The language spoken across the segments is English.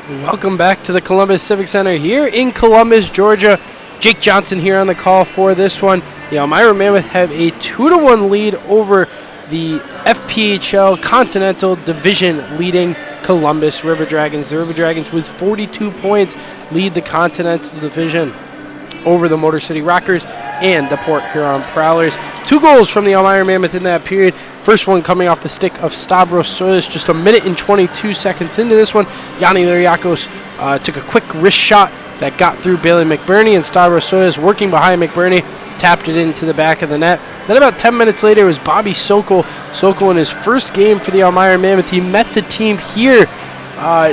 Welcome back to the Columbus Civic Center here in Columbus, Georgia. Jake Johnson here on the call for this one. The Elmira Mammoth have a 2-1 lead over the FPHL Continental Division leading Columbus River Dragons. The River Dragons with 42 points lead the Continental Division over the Motor City Rockers and the Port Huron Prowlers. 2 goals from the Elmira Mammoth in that period. First one coming off the stick of Stavros Solis just a minute and 22 seconds into this one. Yanni Liriakos took a quick wrist shot that got through Bailey McBurney, and Stavros Solis working behind McBurney tapped it into the back of the net. Then about 10 minutes later it was Bobby Sokol. Sokol in his first game for the Elmira Mammoth. He met the team here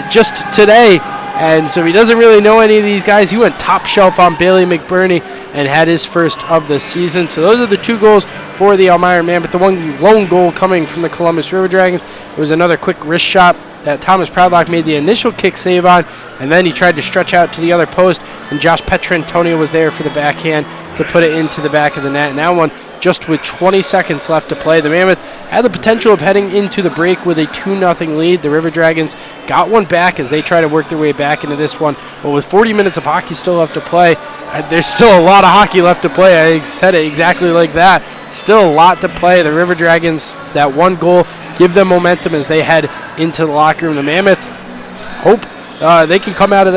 just today, and so he doesn't really know any of these guys. He went top shelf on Bailey McBurney and had his first of the season. So those are the 2 goals for the Elmira Mammoth. The one lone goal coming from the Columbus River Dragons. It was another quick wrist shot that Thomas Proudlock made the initial kick save on, and then he tried to stretch out to the other post, and Josh Petrantonio was there for the backhand to put it into the back of the net. And that one, just with 20 seconds left to play, the Mammoth had the potential of heading into the break with a 2-0 lead. The River Dragons got one back as they try to work their way back into this one. But with 40 minutes of hockey still left to play, there's still a lot of hockey left to play. I said it exactly like that. Still a lot to play. The River Dragons, that one goal, give them momentum as they head into the locker room. The Mammoth hope they can come out of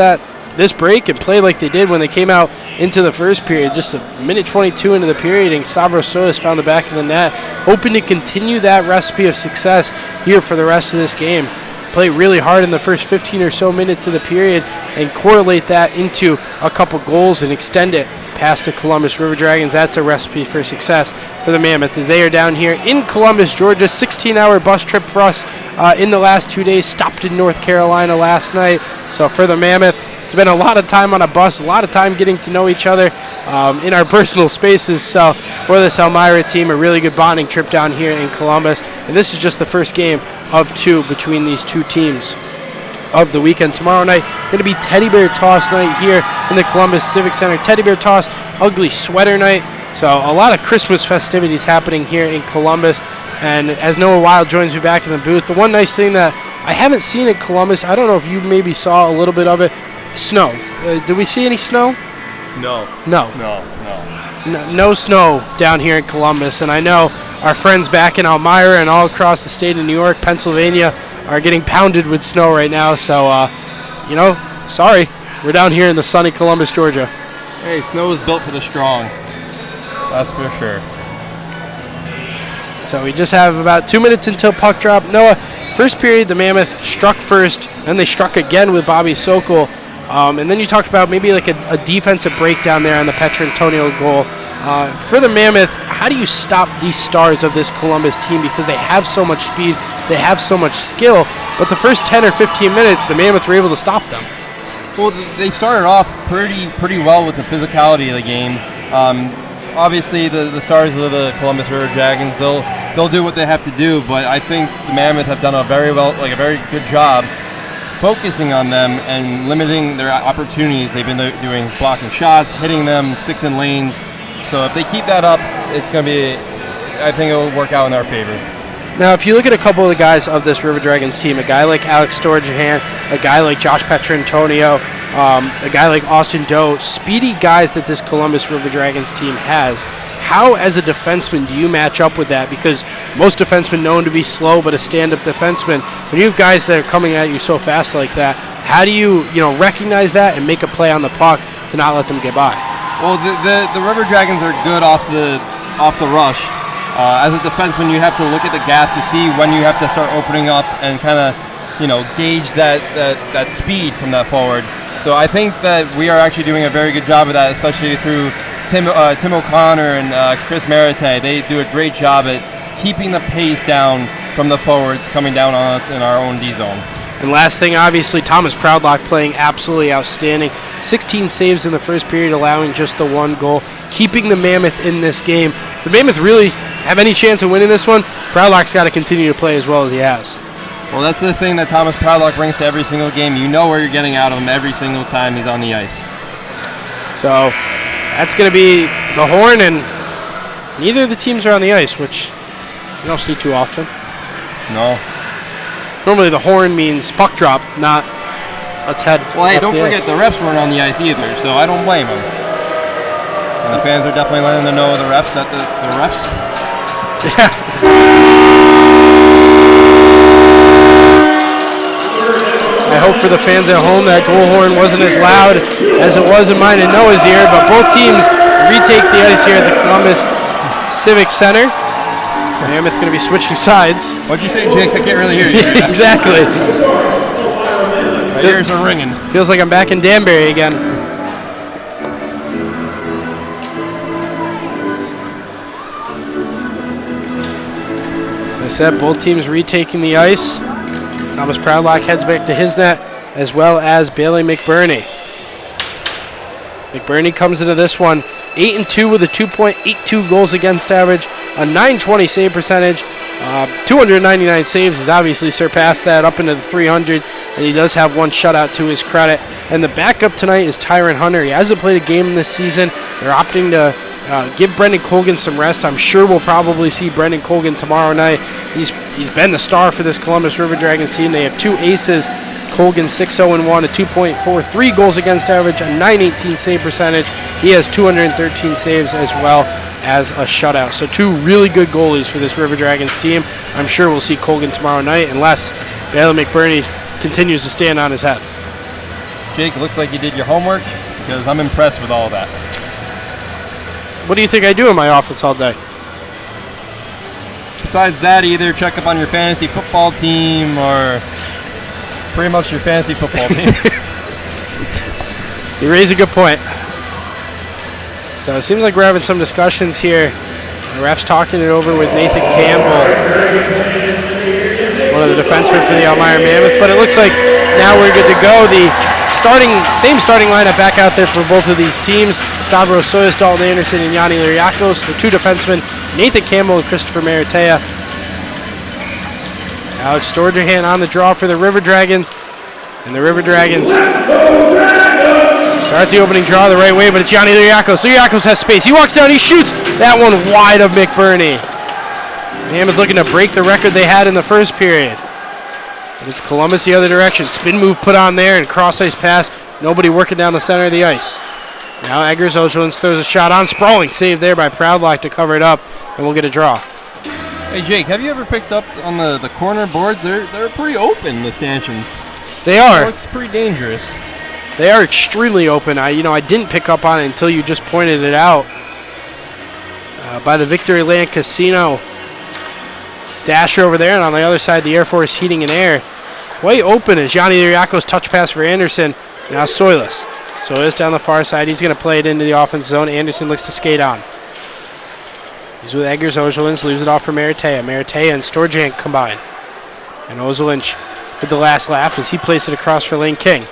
this break and play like they did when they came out into the first period. Just a minute 22 into the period, and Stavros Solis found the back of the net, hoping to continue that recipe of success here for the rest of this game. Play really hard in the first 15 or so minutes of the period and correlate that into a couple goals and extend it past the Columbus River Dragons. That's a recipe for success for the Mammoth as they are down here in Columbus, Georgia. 16-hour bus trip for us in the last 2 days. Stopped in North Carolina last night. So for the Mammoth, it's been a lot of time on a bus, a lot of time getting to know each other in our personal spaces. So for this Elmira team, a really good bonding trip down here in Columbus. And this is just the first game of 2 between these 2 teams of the weekend. Tomorrow night, going to be Teddy Bear Toss night here in the Columbus Civic Center. Teddy Bear Toss, ugly sweater night. So a lot of Christmas festivities happening here in Columbus. And as Noah Wild joins me back in the booth, the one nice thing that I haven't seen in Columbus, I don't know if you maybe saw a little bit of it, snow. Did we see any snow? No. No snow down here in Columbus. And I know our friends back in Elmira and all across the state of New York, Pennsylvania, are getting pounded with snow right now. So, sorry. We're down here in the sunny Columbus, Georgia. Hey, snow is built for the strong. That's for sure. So we just have about 2 minutes until puck drop. Noah, first period, the Mammoth struck first, then they struck again with Bobby Sokol. And then you talked about maybe like a defensive breakdown there on the Petrantonio goal. For the Mammoth, how do you stop these stars of this Columbus team? Because they have so much speed, they have so much skill, but the first 10 or 15 minutes, the Mammoth were able to stop them. Well, they started off pretty well with the physicality of the game. Obviously, the stars of the Columbus River Dragons, they'll do what they have to do, but I think the Mammoth have done a very good job focusing on them and limiting their opportunities. They've been doing blocking shots, hitting them, sticks in lanes. So if they keep that up, it's going to be, I think it will work out in our favor. Now, if you look at a couple of the guys of this River Dragons team, a guy like Alex Storjahan, a guy like Josh Petrantonio, a guy like Austin Doe, speedy guys that this Columbus River Dragons team has. How, as a defenseman, do you match up with that? Because most defensemen known to be slow, but a stand-up defenseman, when you have guys that are coming at you so fast like that, how do you recognize that and make a play on the puck to not let them get by? Well, the River Dragons are good off the rush. As a defenseman, you have to look at the gap to see when you have to start opening up and kind of, gauge that speed from that forward. So I think that we are actually doing a very good job of that, especially through Tim O'Connor and Chris Merite. They do a great job at keeping the pace down from the forwards coming down on us in our own D zone. And last thing, obviously, Thomas Proudlock playing absolutely outstanding. 16 saves in the first period, allowing just the 1 goal, keeping the Mammoth in this game. If the Mammoth really have any chance of winning this one, Proudlock's got to continue to play as well as he has. Well, that's the thing that Thomas Proudlock brings to every single game. You know where you're getting out of him every single time he's on the ice. So that's going to be the horn, and neither of the teams are on the ice, which you don't see too often. No. Normally the horn means puck drop, not let's head. Well, hey, don't forget the refs weren't on the ice either, so I don't blame them. And the fans are definitely letting them know the refs that the refs. Yeah. I hope for the fans at home that goal horn wasn't as loud as it was in mine and Noah's ear, but both teams retake the ice here at the Columbus Civic Center. Mammoth going to be switching sides. What'd you say, Jake? I can't really hear you. Exactly. My ears are ringing. Feels like I'm back in Danbury again. As I said, both teams retaking the ice. Thomas Proudlock heads back to his net, as well as Bailey McBurney. McBurney comes into this one 8-2 with a 2.82 goals against average, a .920 save percentage, 299 saves. Has obviously surpassed that up into the 300, and he does have one shutout to his credit. And the backup tonight is Tyron Hunter. He hasn't played a game this season. They're opting to give Brendan Colgan some rest. I'm sure we'll probably see Brendan Colgan tomorrow night. He's been the star for this Columbus River Dragons team. They have two aces. Colgan 6-0-1, a 2.43 goals against average, a .918 save percentage. He has 213 saves as well as a shutout. So two really good goalies for this River Dragons team. I'm sure we'll see Colgan tomorrow night unless Bailey McBurney continues to stand on his head. Jake, looks like you did your homework because I'm impressed with all of that. What do you think I do in my office all day? Besides that, either check up on your fantasy football team or pretty much your fantasy football team. You raise a good point. So it seems like we're having some discussions here. The ref's talking it over with Nathan Campbell, one of the defensemen for the Elmira Mammoth. But it looks like now we're good to go. The same starting lineup back out there for both of these teams. Stavros Soyas, Dalton Anderson, and Yanni Liriakos. The two defensemen, Nathan Campbell and Christopher Maratea. Alex Storjahan on the draw for the River Dragons. And the River Dragons start the opening draw the right way, but it's Yanni Liriakos. Liriakos has space. He walks down, he shoots that one wide of McBurney. Mammoth looking to break the record they had in the first period. But it's Columbus the other direction. Spin move put on there and cross ice pass. Nobody working down the center of the ice. Now Eggers Ojolins throws a shot on. Sprawling save there by Proudlock to cover it up, and we'll get a draw. Hey Jake, have you ever picked up on the corner boards? They're pretty open, the stanchions. They are. It's pretty dangerous. They are extremely open. I didn't pick up on it until you just pointed it out. By the Victory Land Casino dasher over there, and on the other side, the Air Force Heating and Air. Quite open as Yanni Liriakos touch pass for Anderson. Now Soylas. Soylas down the far side. He's going to play it into the offense zone. Anderson looks to skate on. He's with Eggers Ojolins. Leaves it off for Maratea. Maratea and Storjahan combine. And Ojolins with the last laugh as he plays it across for Lane King.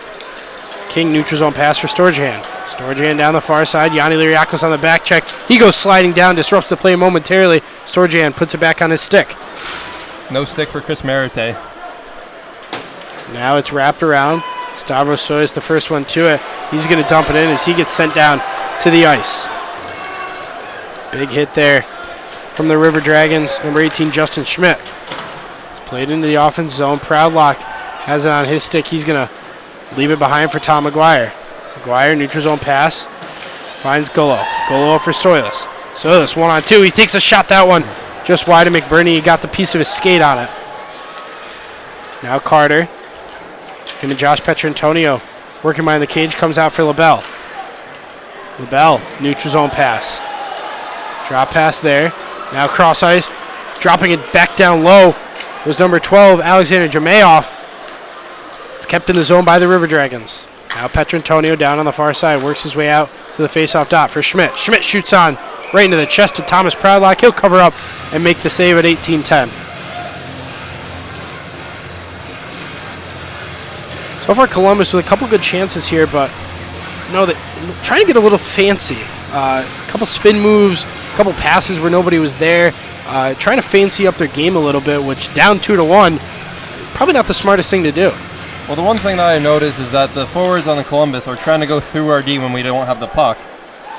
King neutral zone pass for Storjahan. Storjahan down the far side. Yanni Liriakos on the back check. He goes sliding down, disrupts the play momentarily. Storjahan puts it back on his stick. No stick for Chris Merite. Now it's wrapped around. Stavros Soyas the first one to it. He's going to dump it in as he gets sent down to the ice. Big hit there from the River Dragons. Number 18, Justin Schmidt. It's played into the offense zone. Proudlock has it on his stick. He's going to leave it behind for Tom McGuire. McGuire, neutral zone pass. Finds Golo. Golo for Soylas. Soylas 1-on-2. He takes a shot, that one just wide of McBurney. He got the piece of his skate on it. Now Carter. Him and Josh Petrantonio working behind the cage. Comes out for LaBelle. LaBelle, neutral zone pass. Drop pass there. Now cross ice. Dropping it back down low was number 12, Alexander Jamayoff. It's kept in the zone by the River Dragons. Now Petrantonio down on the far side. Works his way out to the faceoff dot for Schmidt. Schmidt shoots on right into the chest of Thomas Proudlock. He'll cover up and make the save at 18-10. So far Columbus with a couple good chances here, but trying to get a little fancy. A couple spin moves, a couple passes where nobody was there. Trying to fancy up their game a little bit, which down 2-1, probably not the smartest thing to do. Well, the one thing that I noticed is that the forwards on the Columbus are trying to go through our D when we don't have the puck.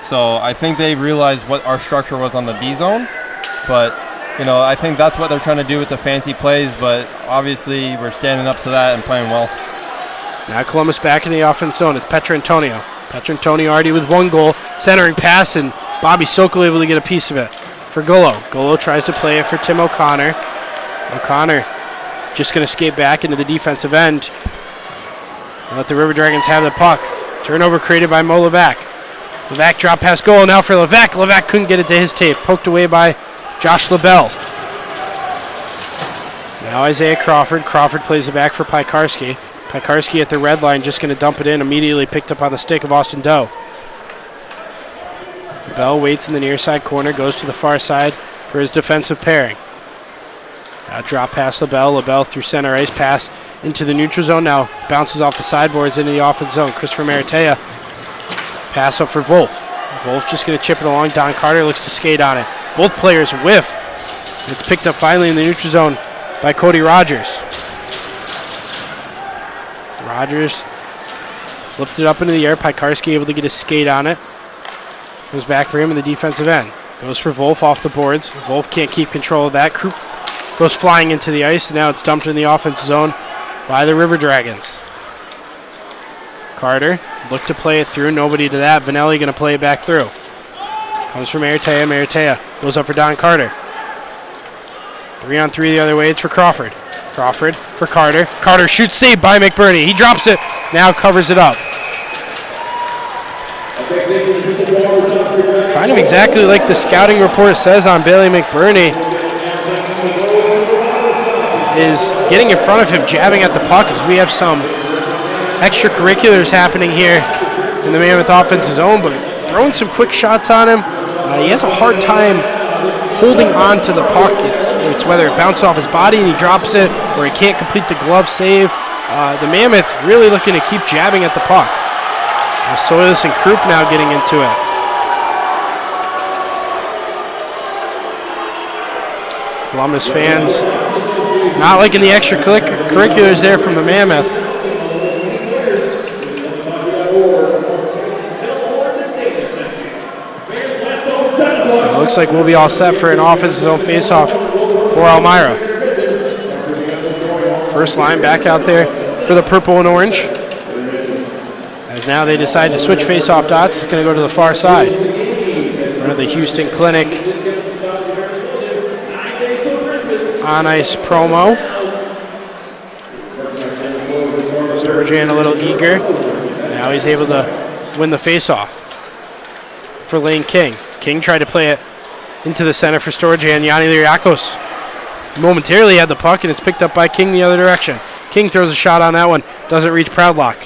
So I think they realized what our structure was on the D zone. But, I think that's what they're trying to do with the fancy plays. But obviously we're standing up to that and playing well. Now Columbus back in the offense zone. It's Petrantonio. Petrantonio already with 1 goal. Centering pass, and Bobby Sokol able to get a piece of it for Golo. Golo tries to play it for Tim O'Connor. O'Connor just going to skate back into the defensive end. Let the River Dragons have the puck. Turnover created by Mo Levac. Levac drop pass goal now for Levac. Levac couldn't get it to his tape. Poked away by Josh LaBelle. Now Isaiah Crawford. Crawford plays it back for Piekarski. Piekarski at the red line, just going to dump it in. Immediately picked up on the stick of Austin Doe. LaBelle waits in the near side corner. Goes to the far side for his defensive pairing. Now drop pass LaBelle. LaBelle through center ice, pass into the neutral zone. Now bounces off the sideboards into the offense zone. Christopher Maratea. Pass up for Wolf. Wolf just going to chip it along. Don Carter looks to skate on it. Both players whiff. It's picked up finally in the neutral zone by Cody Rogers. Rogers flipped it up into the air. Piekarski able to get a skate on it. Comes back for him in the defensive end. Goes for Wolf off the boards. Wolf can't keep control of that. Krupp goes flying into the ice, and now it's dumped in the offense zone by the River Dragons. Carter looked to play it through. Nobody to that. Vanelli going to play it back through. Comes from Maratea. Maratea goes up for Don Carter. 3-on-3 the other way. It's for Crawford. Crawford for Carter. Carter shoots, saved by McBurney. He drops it. Now covers it up. Kind of exactly like the scouting report says on Bailey McBurney. Is getting in front of him, jabbing at the puck, as we have some extracurriculars happening here in the Mammoth offensive zone, but throwing some quick shots on him. He has a hard time holding on to the puck. It's whether it bounces off his body and he drops it, or he can't complete the glove save. The Mammoth really looking to keep jabbing at the puck. Soilis and Krupp now getting into it. Columbus fans not liking the extracurriculars there from the Mammoth. It looks like we'll be all set for an offensive zone faceoff for Elmira. First line back out there for the purple and orange. As now they decide to switch faceoff dots. It's going to go to the far side. In front of the Houston Clinic on-ice promo. Sturgeon a little eager. Now he's able to win the faceoff for Lane King. King tried to play it into the center for Sturgeon. Yanni Liriakos momentarily had the puck, and it's picked up by King the other direction. King throws a shot on that one. Doesn't reach Proudlock.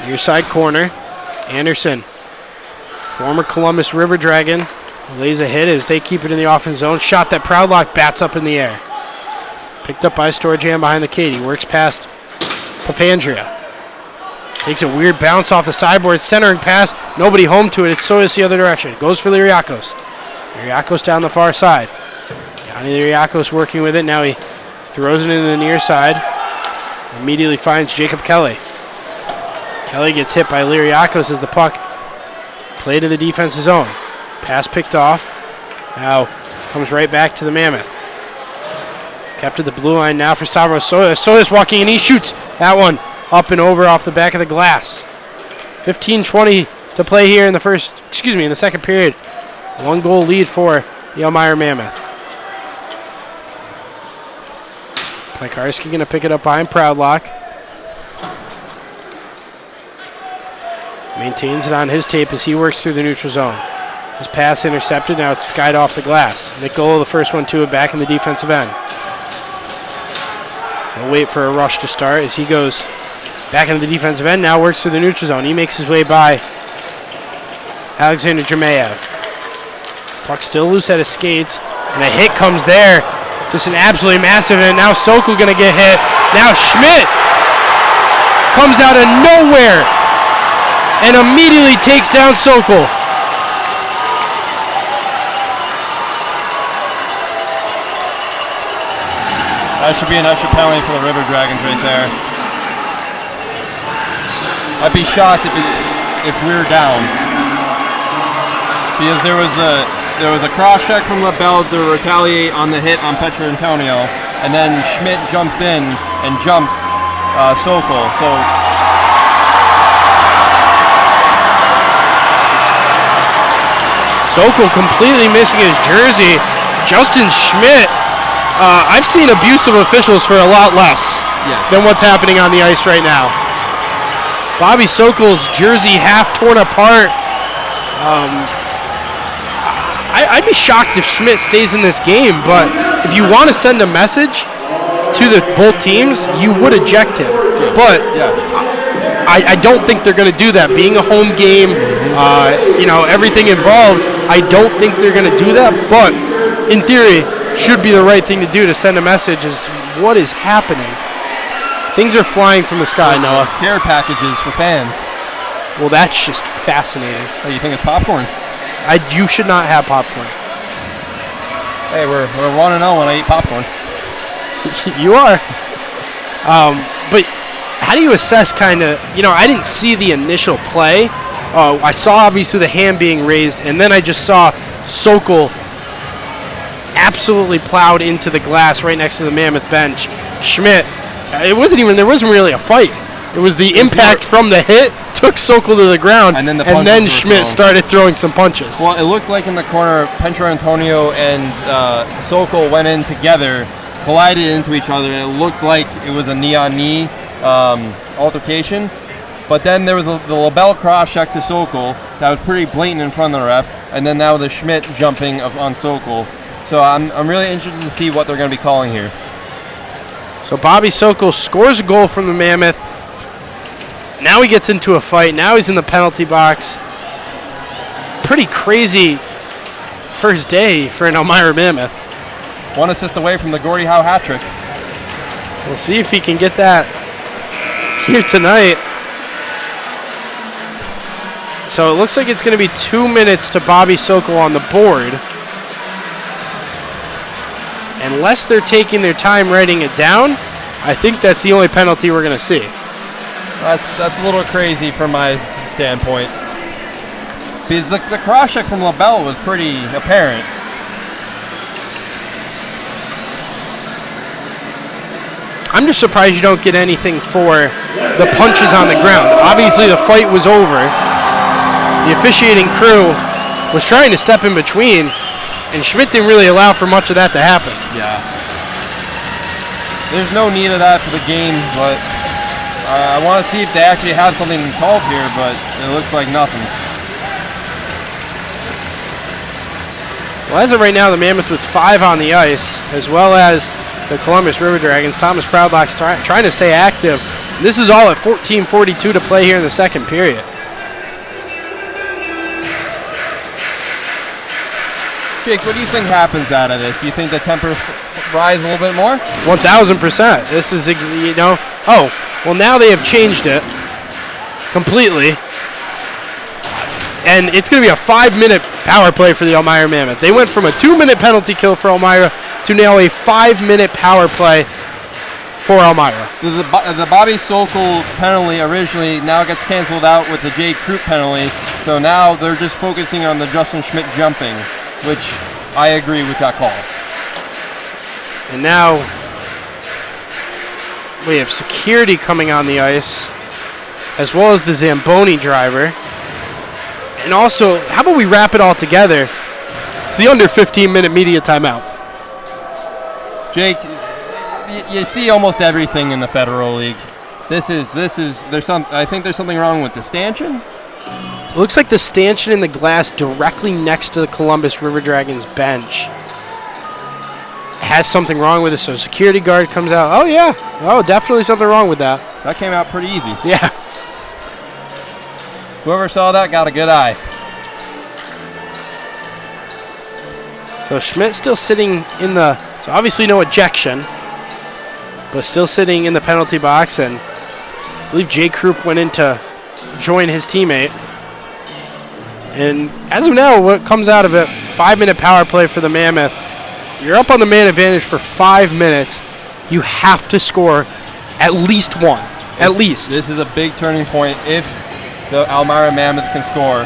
Near side corner. Anderson, former Columbus River Dragon, lays a hit as they keep it in the offense zone. Shot that Proudlock bats up in the air. Picked up by Sturgeon behind the Katie. Works past Papandrea. Takes a weird bounce off the sideboard. Centering pass. Nobody home to it. It's Soyuz the other direction. Goes for Liriakos. Liriakos down the far side. Yanni Liriakos working with it. Now he throws it into the near side. Immediately finds Jacob Kelly. Kelly gets hit by Liriakos as the puck played in the defensive zone. Pass picked off. Now comes right back to the Mammoth. Kept at the blue line now for Stavros Solis. Solis walking and he shoots that one up and over off the back of the glass. 15:20 to play here in the second period. 1 goal lead for the Elmira Mammoth. Piekarski going to pick it up behind Proudlock. Maintains it on his tape as he works through the neutral zone. His pass intercepted. Now it's skied off the glass. Nick Golo, the first one to it, back in the defensive end. He'll wait for a rush to start as he goes back into the defensive end. Now works through the neutral zone. He makes his way by Alexander Jermayev. Puck still loose at his skates, and a hit comes there. Just an absolutely massive, and now Sokol going to get hit. Now Schmidt comes out of nowhere and immediately takes down Sokol. That should be an extra penalty for the River Dragons right there. I'd be shocked if we're down, because there was a cross check from LaBelle to retaliate on the hit on Petrantonio, and then Schmidt jumps in and jumps Sokol. So Sokol completely missing his jersey. Justin Schmidt, I've seen abusive officials for a lot less than what's happening on the ice right now. Bobby Sokol's jersey half torn apart. I'd be shocked if Schmidt stays in this game, but if you want to send a message to both teams, you would eject him. But I don't think they're going to do that. Being a home game, everything involved, I don't think they're going to do that. But in theory, should be the right thing to do to send a message is what is happening. Things are flying from the sky, Noah. Care packages for fans. Well, that's just fascinating. Oh, you think it's popcorn? You should not have popcorn. Hey, we're 1-0 when I eat popcorn. You are. But how do you assess kind of, I didn't see the initial play. I saw obviously the hand being raised, and then I just saw Sokol absolutely plowed into the glass right next to the Mammoth bench. Schmidt, there wasn't really a fight. It was the impact from the hit took Sokol to the ground, and then Schmidt started throwing some punches. Well, it looked like in the corner, Pentra Antonio and Sokol went in together, collided into each other, and it looked like it was a knee-on-knee altercation. But then there was the label cross-check to Sokol that was pretty blatant in front of the ref, and then now the Schmidt jumping on Sokol. So I'm really interested to see what they're going to be calling here. So Bobby Sokol scores a goal from the Mammoth. Now he gets into a fight. Now he's in the penalty box. Pretty crazy first day for an Elmira Mammoth. One assist away from the Gordie Howe hat trick. We'll see if he can get that here tonight. So it looks like it's going to be 2 minutes to Bobby Sokol on the board. Unless they're taking their time writing it down, I think that's the only penalty we're going to see. That's a little crazy from my standpoint. Because the cross-check from LaBelle was pretty apparent. I'm just surprised you don't get anything for the punches on the ground. Obviously, the fight was over. The officiating crew was trying to step in between, and Schmidt didn't really allow for much of that to happen. Yeah. There's no need of that for the game, but I want to see if they actually have something called here, but it looks like nothing. Well, as of right now, the Mammoth with 5 on the ice, as well as the Columbus River Dragons. Thomas Proudlock's trying to stay active. This is all at 14:42 to play here in the second period. Jake, what do you think happens out of this? You think the temper rise a little bit more? 1,000%. This is, oh, well, now they have changed it completely. And it's going to be a 5-minute power play for the Elmira Mammoth. They went from a 2-minute penalty kill for Elmira to now a 5-minute power play for Elmira. The Bobby Sokol penalty originally now gets canceled out with the Jay Krupp penalty. So now they're just focusing on the Justin Schmidt jumping, which I agree with that call. And now we have security coming on the ice, as well as the Zamboni driver. And also, how about we wrap it all together? It's the under 15-minute media timeout. Jake, you see almost everything in the Federal League. I think there's something wrong with the stanchion. It looks like the stanchion in the glass directly next to the Columbus River Dragons bench has something wrong with it. So security guard comes out. Oh, yeah. Oh, definitely something wrong with that. That came out pretty easy. Yeah. Whoever saw that got a good eye. So Schmidt still sitting in the, so obviously no ejection, but still sitting in the penalty box, and I believe Jay Krupp went in to join his teammate. And as of now, what comes out of it, 5-minute power play for the Mammoth. You're up on the man advantage for 5 minutes. You have to score at least one. At least. This is a big turning point if the Elmira Mammoth can score.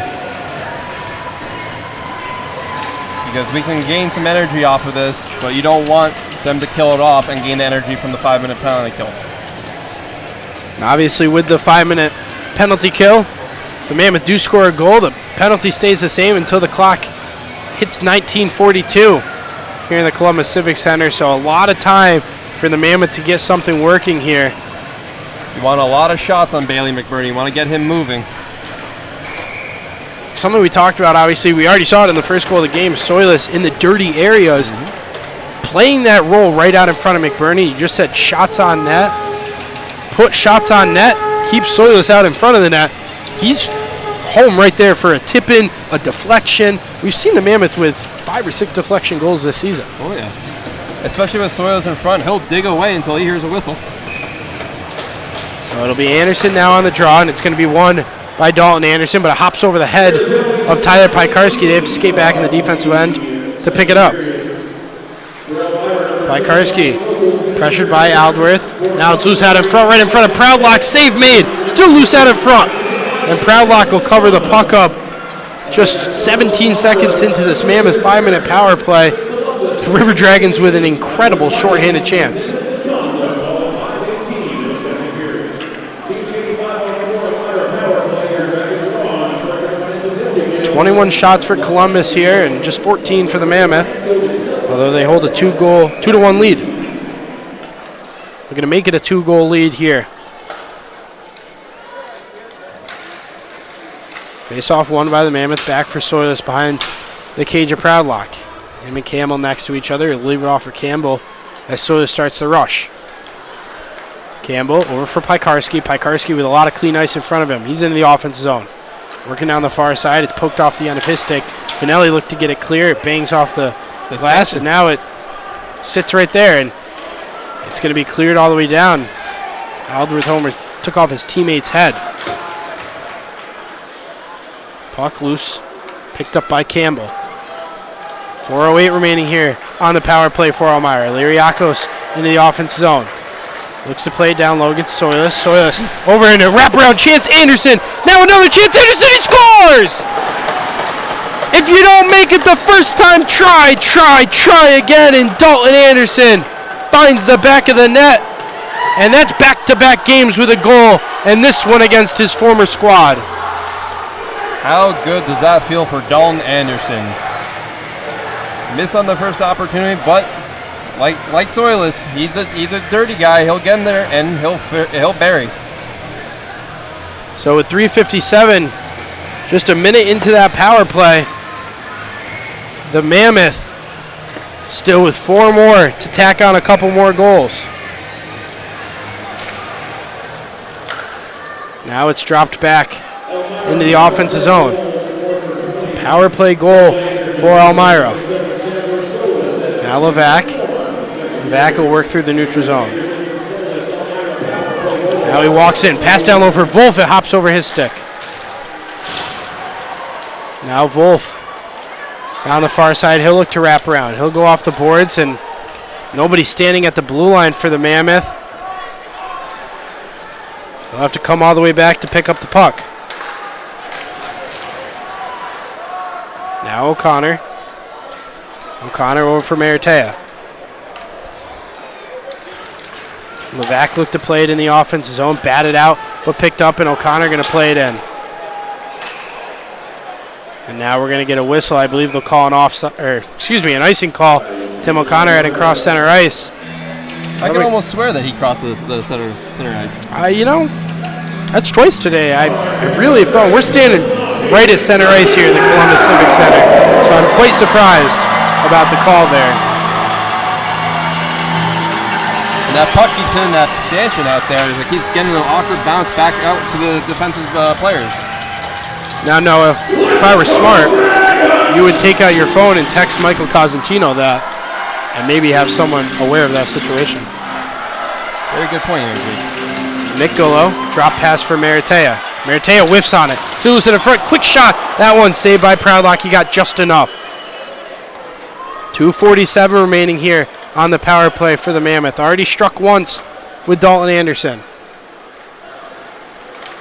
Because we can gain some energy off of this, but you don't want them to kill it off and gain energy from the 5-minute penalty kill. And obviously with the 5-minute penalty kill, if the Mammoth do score a goal, the penalty stays the same until the clock hits 19:42 here in the Columbus Civic Center. So a lot of time for the Mammoth to get something working here. You want a lot of shots on Bailey McBurney. You want to get him moving. Something we talked about, obviously, we already saw it in the first goal of the game. Soilus in the dirty areas, playing that role right out in front of McBurney. You just said shots on net. Put shots on net, keep Soilus out in front of the net. He's home right there for a tip-in, a deflection. We've seen the Mammoth with 5 or 6 deflection goals this season. Oh, yeah. Especially with Soilus in front. He'll dig away until he hears a whistle. So it'll be Anderson now on the draw, and it's going to be won by Dalton Anderson, but it hops over the head of Tyler Pikarski. They have to skate back in the defensive end to pick it up. Pikarski pressured by Aldworth. Now it's loose out in front, right in front of Proudlock. Save made. Still loose out in front. And Proudlock will cover the puck up just 17 seconds into this Mammoth 5-minute power play. The River Dragons with an incredible shorthanded chance. 21 shots for Columbus here and just 14 for the Mammoth, although they hold a 2-1 lead. We're going to make it a 2-goal lead here. Face-off won by the Mammoth, back for Soilus behind the cage of Proudlock. Him and Campbell next to each other. He'll leave it off for Campbell as Soilus starts the rush. Campbell over for Pikarski. Pikarski with a lot of clean ice in front of him. He's in the offense zone. Working down the far side, it's poked off the end of his stick. Finelli looked to get it clear. It bangs off the glass, and now it sits right there, and it's going to be cleared all the way down. Aldworth Homer took off his teammate's head. Puck loose, picked up by Campbell. 4:08 remaining here on the power play for Elmira. Liriakos into the offense zone. Looks to play it down low against Soilus. Soilus over into wraparound chance. Anderson. Now another chance. Anderson, he scores! If you don't make it the first time, try again. And Dalton Anderson finds the back of the net. And that's back-to-back games with a goal. And this one against his former squad. How good does that feel for Dalton Anderson? Missed on the first opportunity, but like Soilus, he's a dirty guy. He'll get in there and he'll bury. So with 3:57, just a minute into that power play, the Mammoth still with 4 more to tack on a couple more goals. Now it's dropped back into the offensive zone. It's a power play goal for Elmira. Now Levac. Levac will work through the neutral zone. Now he walks in. Pass down low for Wolf. It hops over his stick. Now Wolf down the far side. He'll look to wrap around. He'll go off the boards, and nobody standing at the blue line for the Mammoth. They'll have to come all the way back to pick up the puck. Now O'Connor. O'Connor over for Maratea. Levac looked to play it in the offensive zone, batted out, but picked up, and O'Connor going to play it in. And now we're going to get a whistle. I believe they'll call an an icing call. Tim O'Connor heading cross center ice. I can almost swear that he crosses the center ice. That's twice today. I really have thought. We're standing right at center ice here in the Columbus Civic Center, so I'm quite surprised about the call there. And that puck keeps in that stanchion out there. It keeps getting a little awkward bounce back out to the defensive players. Now, Noah, if I were smart, you would take out your phone and text Michael Cosentino that, and maybe have someone aware of that situation. Very good point, Andrew. Nick Golo, drop pass for Maratea. Maratea whiffs on it. Still loose in the front. Quick shot. That one saved by Proudlock. He got just enough. 2:47 remaining here on the power play for the Mammoth. Already struck once with Dalton Anderson.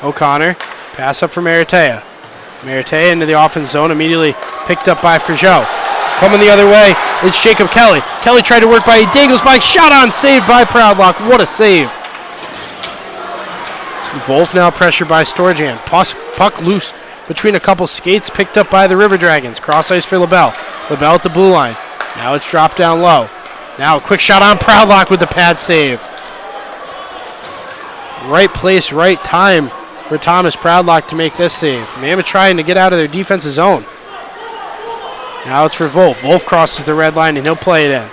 O'Connor, pass up for Maratea. Maratea into the offense zone, immediately picked up by Frigeau. Coming the other way, it's Jacob Kelly. Kelly tried to work by, he dangles by, shot on, saved by Proudlock. What a save. Wolf now pressured by Storjan. Puck loose between a couple skates, picked up by the River Dragons. Cross ice for LaBelle. LaBelle at the blue line. Now it's dropped down low. Now a quick shot on Proudlock with the pad save. Right place, right time for Thomas Proudlock to make this save. Mammoth trying to get out of their defensive zone. Now it's for Wolf. Wolf crosses the red line and he'll play it in.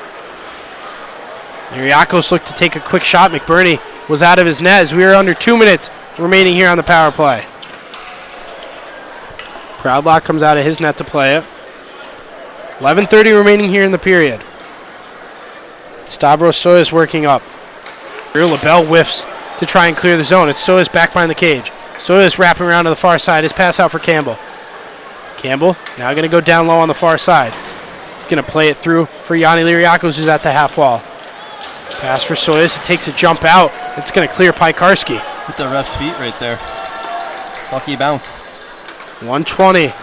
Iriakos looked to take a quick shot. McBurney was out of his net as we are under 2 minutes remaining here on the power play. Proudlock comes out of his net to play it. 11:30 remaining here in the period. Stavros Soyas working up. LaBelle whiffs to try and clear the zone. It's Soyas back behind the cage. Soyas wrapping around to the far side. His pass out for Campbell. Campbell now going to go down low on the far side. He's going to play it through for Yanni Liriakos, who's at the half wall. Pass for Soyas. It takes a jump out. It's going to clear Piekarski. Hit the ref's feet right there. Lucky bounce. 1:20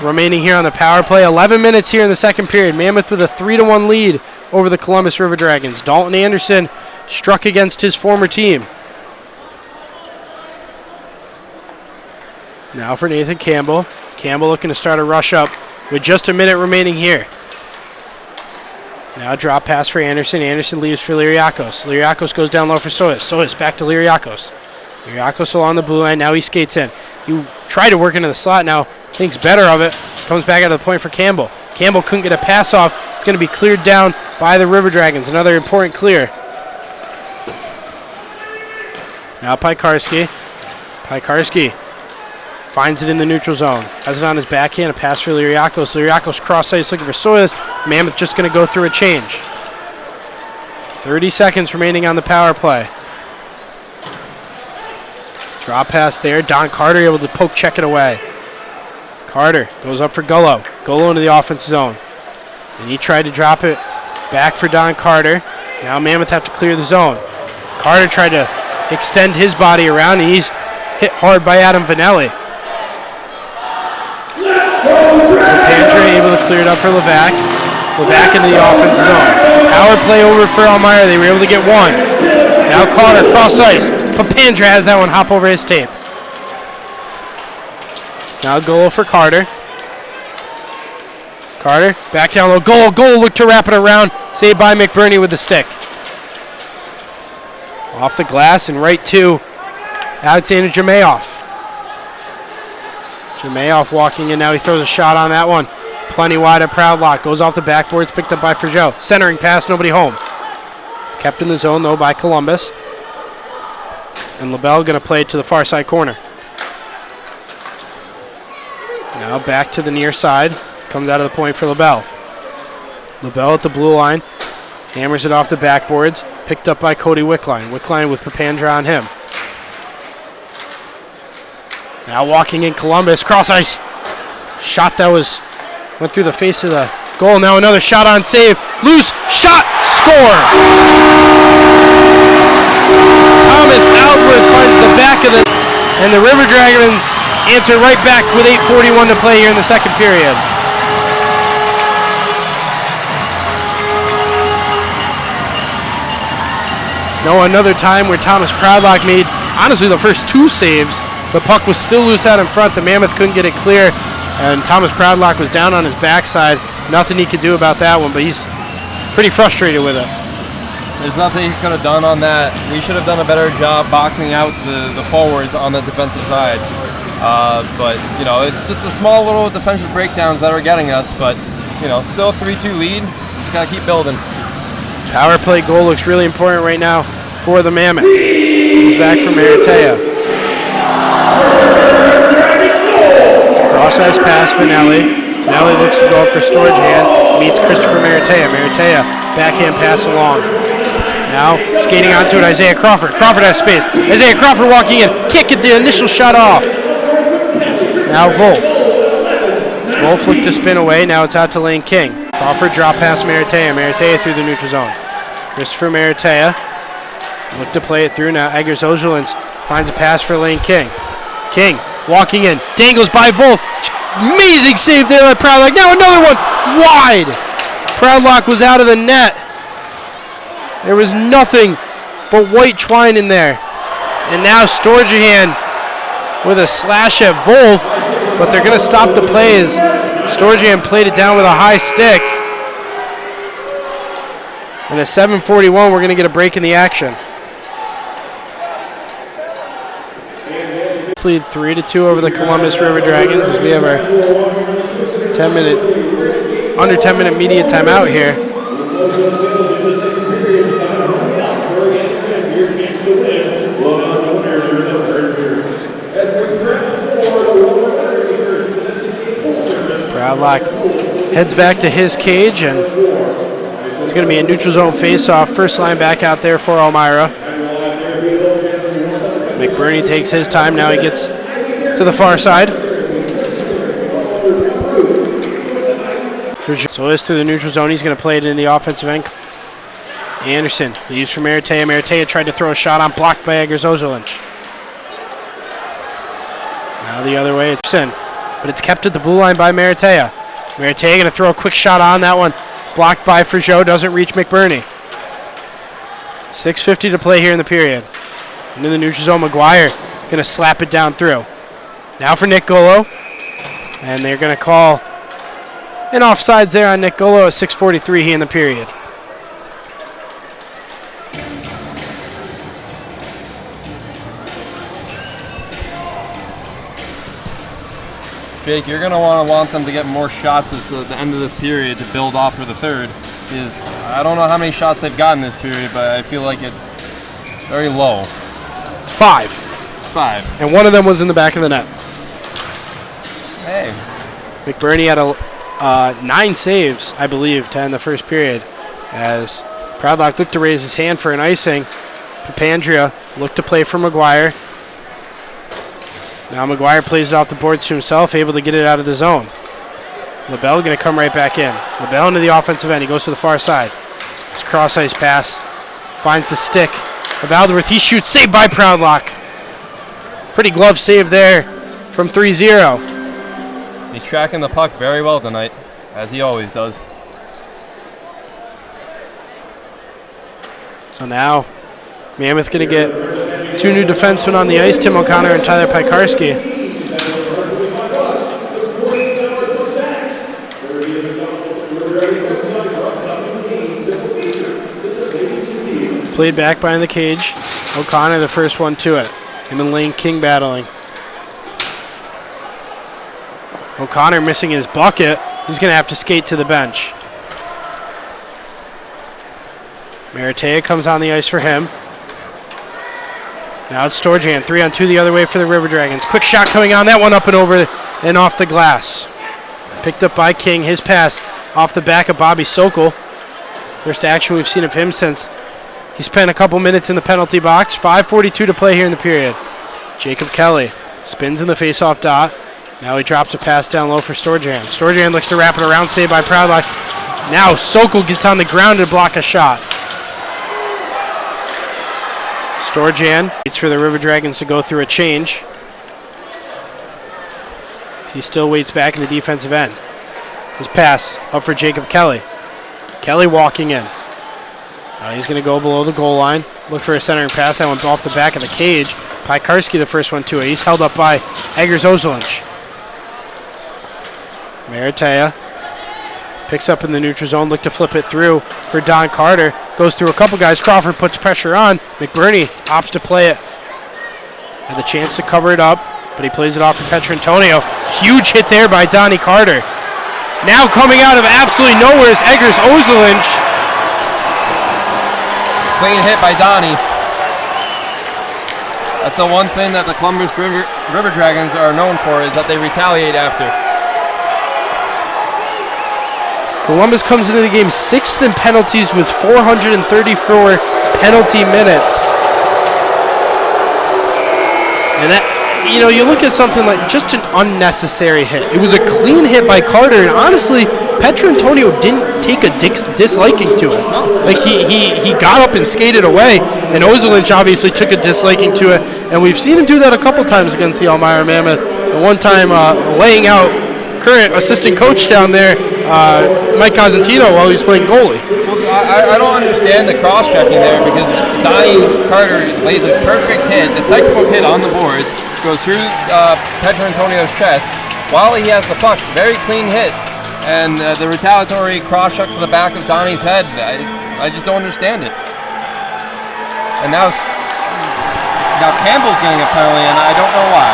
remaining here on the power play. 11 minutes here in the second period. Mammoth with a 3-1 lead over the Columbus River Dragons. Dalton Anderson struck against his former team. Now for Nathan Campbell. Campbell looking to start a rush up with just a minute remaining here. Now drop pass for Anderson. Anderson leaves for Liriakos. Liriakos goes down low for Soyas. Soyas back to Liriakos. Liriakos along the blue line. Now he skates in. He tried to work into the slot. Now thinks better of it. Comes back out of the point for Campbell. Campbell couldn't get a pass off. It's going to be cleared down by the River Dragons. Another important clear. Now Piekarski. Piekarski finds it in the neutral zone. Has it on his backhand. A pass for Liriakos. Liriakos cross ice looking for Soyas. Mammoth just going to go through a change. 30 seconds remaining on the power play. Drop pass there. Don Carter able to poke check it away. Carter goes up for Gullo. Gullo into the offense zone. And he tried to drop it back for Don Carter. Now Mammoth have to clear the zone. Carter tried to extend his body around, and he's hit hard by Adam Vanelli. Pandre able to clear it up for Levac. Levac into the offense zone. Power play over for Elmira. They were able to get one. Now Carter cross ice. Papandra has that one hop over his tape. Now Golo for Carter. Carter back down low. Golo looked to wrap it around. Saved by McBurney with the stick. Off the glass and right to Alexander Jamayoff. Jamayoff walking in now. He throws a shot on that one. Plenty wide at Proudlock. Goes off the backboard. It's picked up by Frigeau. Centering pass. Nobody home. It's kept in the zone though by Columbus. And LaBelle going to play it to the far side corner. Now back to the near side. Comes out of the point for LaBelle. LaBelle at the blue line. Hammers it off the backboards. Picked up by Cody Wickline. Wickline with Papandra on him. Now walking in Columbus. Cross ice. Shot that went through the face of the goal. Now another shot on save. Loose shot. Score. Thomas Alworth finds the back of it. And the River Dragons answer right back with 8:41 to play here in the second period. No, another time where Thomas Proudlock made, honestly, the first two saves. The puck was still loose out in front. The Mammoth couldn't get it clear. And Thomas Proudlock was down on his backside. Nothing he could do about that one, but he's pretty frustrated with it. There's nothing he could have done on that. We should have done a better job boxing out the forwards on the defensive side. But, you know, it's just the small little defensive breakdowns that are getting us. But, you know, still 3-2 lead. Just got to keep building. Power play goal looks really important right now for the Mammoth. He's back from Maratea. Cross ice pass for Nelly. Nelly looks to go up for Storjan. Meets Christopher Maratea. Maratea backhand pass along. Now skating onto it, Isaiah Crawford. Crawford has space. Isaiah Crawford walking in. Can't get the initial shot off. Now Wolf. Wolf looked to spin away. Now it's out to Lane King. Crawford drop past Maratea. Maratea through the neutral zone. Christopher Maratea looked to play it through. Now Eggers Ojulins finds a pass for Lane King. King walking in. Dangles by Wolf. Amazing save there by Proudlock. Now another one wide. Proudlock was out of the net. There was nothing but white twine in there. And now Storjahan with a slash at Wolf, but they're going to stop the play as Storjahan played it down with a high stick. And at 7:41, we're going to get a break in the action. Lead 3-2 over the Columbus River Dragons as we have our under 10 minute media timeout here. Proudlock heads back to his cage, and it's going to be a neutral zone face-off. First line back out there for Elmira. McBurney takes his time. Now he gets to the far side. So it's through the neutral zone. He's going to play it in the offensive end. Anderson leaves for Meritea. Meritea tried to throw a shot on, blocked by Eggers Ozolinch. Now the other way, it's in. But it's kept at the blue line by Meritea. Meritea going to throw a quick shot on that one. Blocked by Frigeau, doesn't reach McBurney. 6:50 to play here in the period. Into the neutral zone, McGuire going to slap it down through. Now for Nick Golo. And they're going to call an offsides there on Nick Golo at 6:43 here in the period. Jake, you're going to want them to get more shots at the end of this period to build off for the third. Because I don't know how many shots they've gotten this period, but I feel like it's very low. It's 5. 5. And one of them was in the back of the net. Hey. McBurney had 9 saves, I believe, to end the first period. As Proudlock looked to raise his hand for an icing. Papandrea looked to play for McGuire. Now McGuire plays it off the boards to himself, able to get it out of the zone. LaBelle going to come right back in. LaBelle into the offensive end. He goes to the far side. His cross-ice pass finds the stick of Alderworth. He shoots, saved by Proudlock. Pretty glove save there from 3-0. He's tracking the puck very well tonight, as he always does. So now Mammoth going to get 2 new defensemen on the ice, Tim O'Connor and Tyler Pikarski. Played back behind the cage. O'Connor the first one to it. Him and Lane King battling. O'Connor missing his bucket. He's going to have to skate to the bench. Meritea comes on the ice for him. Now it's Storjahan, 3-on-2 the other way for the River Dragons. Quick shot coming on, that one up and over and off the glass. Picked up by King, his pass off the back of Bobby Sokol. First action we've seen of him since he spent a couple minutes in the penalty box. 5:42 to play here in the period. Jacob Kelly spins in the face-off dot. Now he drops a pass down low for Storjahan. Storjahan looks to wrap it around, saved by Proudlock. Now Sokol gets on the ground to block a shot. Storjahan waits for the River Dragons to go through a change. He still waits back in the defensive end. His pass up for Jacob Kelly. Kelly walking in. He's going to go below the goal line. Look for a centering pass. That went off the back of the cage. Pikarski the first one to it. He's held up by Eggers Ozolinch. Meritea picks up in the neutral zone. Look to flip it through for Don Carter. Goes through a couple guys. Crawford puts pressure on. McBurney opts to play it. Had the chance to cover it up, but he plays it off for Petrantonio. Huge hit there by Donnie Carter. Now coming out of absolutely nowhere is Eggers Ozolinch. Clean hit by Donnie. That's the one thing that the Columbus River Dragons are known for, is that they retaliate after. Columbus comes into the game 6th in penalties with 434 penalty minutes. And that, you know, you look at something like just an unnecessary hit. It was a clean hit by Carter, and honestly, Petrantonio didn't take a disliking to it. Like he got up and skated away, and Ozolinch obviously took a disliking to it, and we've seen him do that a couple times against the Elmira Mammoth. And one time laying out current assistant coach down there, Mike Cosentino, while he was playing goalie. Well, I don't understand the cross-checking there because Donnie Carter lays a perfect hit, a textbook hit on the boards, goes through Pedro Antonio's chest while he has the puck. Very clean hit. And the retaliatory cross-check to the back of Donnie's head, I just don't understand it. And now Campbell's getting a penalty, and I don't know why.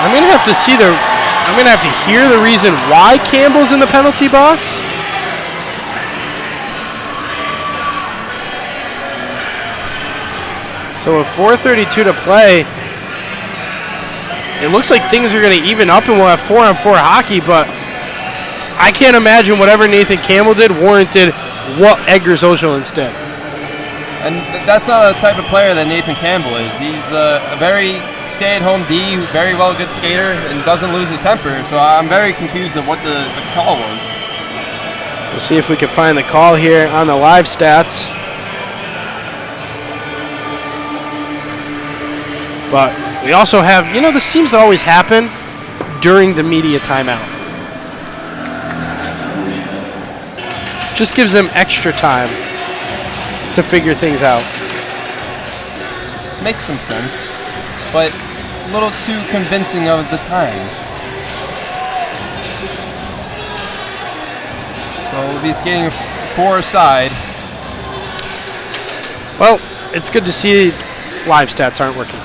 I'm gonna have to hear the reason why Campbell's in the penalty box. So with 4:32 to play, it looks like things are going to even up and we'll have 4-on-4 hockey, but I can't imagine whatever Nathan Campbell did warranted what Edgar Zojolin's did. And that's not a type of player that Nathan Campbell is. He's a very stay-at-home D, very well good skater, and doesn't lose his temper. So I'm very confused of what the call was. We'll see if we can find the call here on the live stats. But we also have, this seems to always happen during the media timeout. Just gives them extra time to figure things out. Makes some sense, but a little too convincing of the time. So we'll be skating 4 aside. Well, it's good to see live stats aren't working.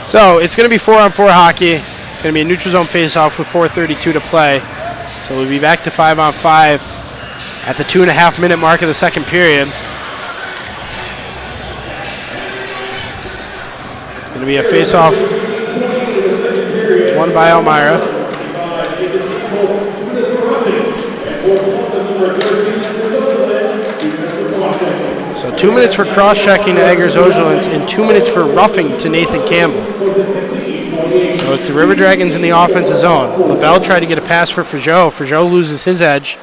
So it's going to be 4-on-4 hockey. It's going to be a neutral zone face-off with 4:32 to play. So we'll be back to 5-on-5 at the 2.5-minute mark of the second period. It's going to be a face-off won by Elmira. So 2 minutes for cross-checking to Edgar Zojolins and 2 minutes for roughing to Nathan Campbell. So it's the River Dragons in the offensive zone. LaBelle tried to get a pass for Fajot. Fajot loses his edge.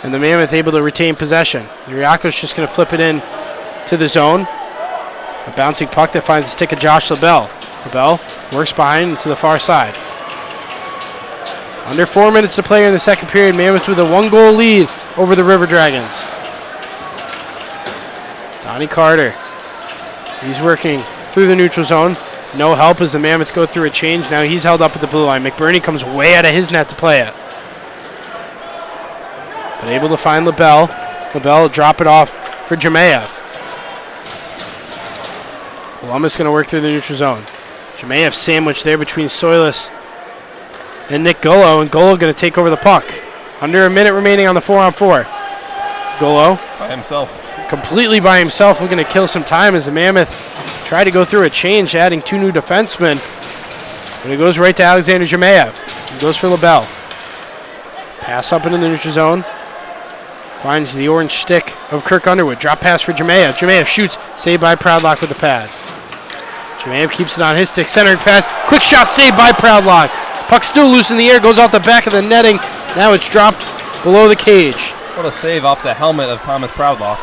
And the Mammoth able to retain possession. Yuriako's just going to flip it in to the zone. A bouncing puck that finds the stick of Josh LaBelle. LaBelle works behind and to the far side. Under 4 minutes to play in the second period. Mammoth with a 1-goal lead over the River Dragons. Donnie Carter. He's working through the neutral zone. No help as the Mammoth go through a change. Now he's held up at the blue line. McBurney comes way out of his net to play it. But able to find LaBelle. LaBelle will drop it off for Jemayev. Columbus going to work through the neutral zone. Jemayev sandwiched there between Soilis and Nick Golo. And Golo going to take over the puck. Under a minute remaining on the 4-on-4. Golo. By himself. Completely by himself. We're going to kill some time as the Mammoth try to go through a change, adding 2 new defensemen. But it goes right to Alexander Jemayev. He goes for LaBelle. Pass up into the neutral zone. Finds the orange stick of Kirk Underwood. Drop pass for Jemayev. Jemayev shoots. Saved by Proudlock with the pad. Jemayev keeps it on his stick. Centering pass. Quick shot saved by Proudlock. Puck still loose in the air. Goes out the back of the netting. Now it's dropped below the cage. What a save off the helmet of Thomas Proudlock.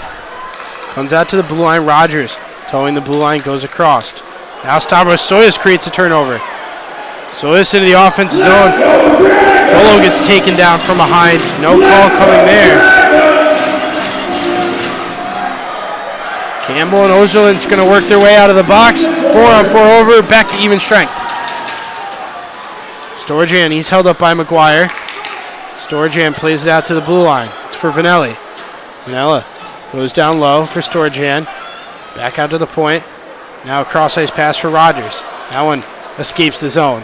Comes out to the blue line. Rogers towing the blue line, goes across. Now Stavros Soyas creates a turnover. Soyas into the offensive zone. Golo gets taken down from behind. No call coming there. Campbell and Ojolin's going to work their way out of the box. 4-on-4 over, back to even strength. Storjan, he's held up by McGuire. Storjan plays it out to the blue line. It's for Vanelli. Vanella goes down low for Storjan. Back out to the point. Now a cross-ice pass for Rogers. That one escapes the zone.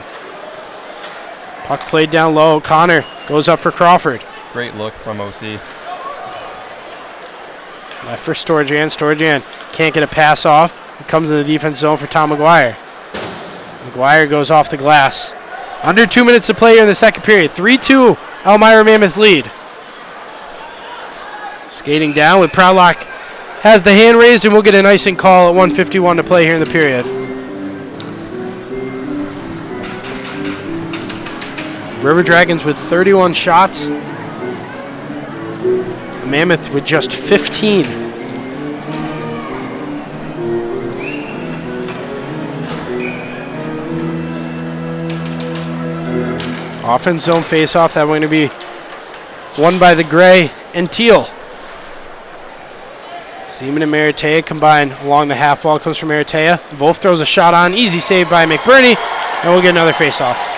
Puck played down low. Connor goes up for Crawford. Great look from OC. Left for Storjan. Storjan can't get a pass off. He comes in the defense zone for Tom McGuire. McGuire goes off the glass. Under 2 minutes to play here in the second period. 3-2 Elmira Mammoth lead. Skating down with Proudlock. Has the hand raised, and we'll get an icing call at 1:51 to play here in the period. River Dragons with 31 shots. The Mammoth with just 15. Offense zone face-off. That one going to be won by the gray and teal. Seaman and Maratea combine along the half wall. Comes from Maratea. Wolf throws a shot on. Easy save by McBurney. And we'll get another face-off.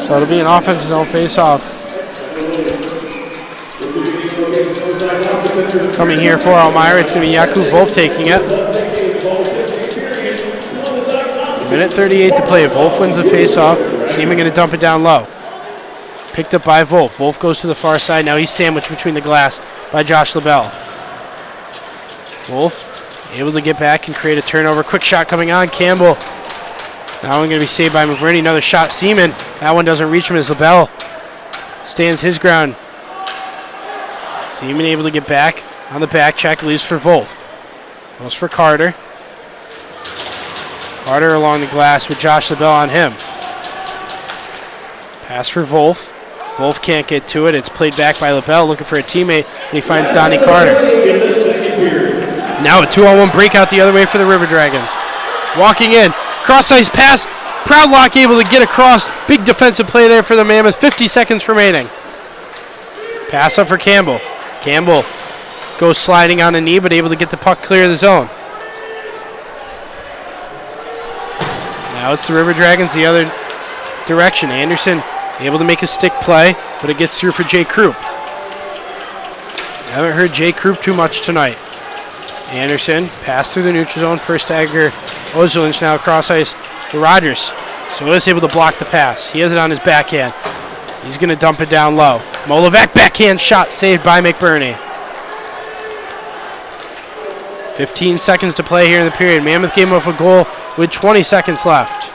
So it'll be an offensive zone face-off. Coming here for Elmira, it's going to be Jakub Wolf taking it. Minute 38 to play. Wolf wins the face-off. Seaman going to dump it down low. Picked up by Wolf. Wolf goes to the far side. Now he's sandwiched between the glass by Josh LaBelle. Wolf able to get back and create a turnover. Quick shot coming on. Campbell. That one going to be saved by McBurney. Another shot. Seaman. That one doesn't reach him as LaBelle stands his ground. Seaman able to get back on the back check. Leaves for Wolf. Goes for Carter. Carter along the glass with Josh LaBelle on him. Pass for Wolf. Wolf can't get to it. It's played back by LaBelle looking for a teammate, and he finds Donnie Carter. Now a 2-on-1 breakout the other way for the River Dragons. Walking in. Cross-ice pass. Proudlock able to get across. Big defensive play there for the Mammoth. 50 seconds remaining. Pass up for Campbell. Campbell goes sliding on a knee, but able to get the puck clear of the zone. Now it's the River Dragons the other direction. Anderson able to make a stick play, but it gets through for Jay Krupp. Haven't heard Jay Krupp too much tonight. Anderson passed through the neutral zone. First to Edgar Ozelinch, now cross ice to Rogers. So is able to block the pass. He has it on his backhand. He's going to dump it down low. Molovec backhand shot saved by McBurney. 15 seconds to play here in the period. Mammoth gave up a goal with 20 seconds left.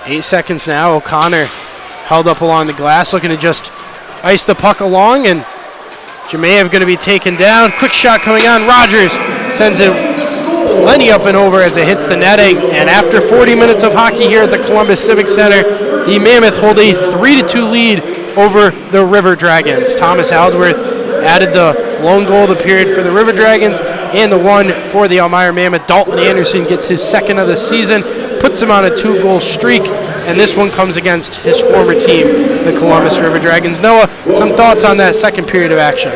8 seconds now. O'Connor held up along the glass, looking to just ice the puck along, and Jemayev going to be taken down. Quick shot coming on. Rogers sends it plenty up and over as it hits the netting. And after 40 minutes of hockey here at the Columbus Civic Center, the Mammoth hold a 3-2 lead over the River Dragons. Thomas Aldworth added the lone goal of the period for the River Dragons and the one for the Elmira Mammoth. Dalton Anderson gets his second of the season, puts him on a 2-goal streak, and this one comes against his former team, the Columbus River Dragons. Noah, some thoughts on that second period of action?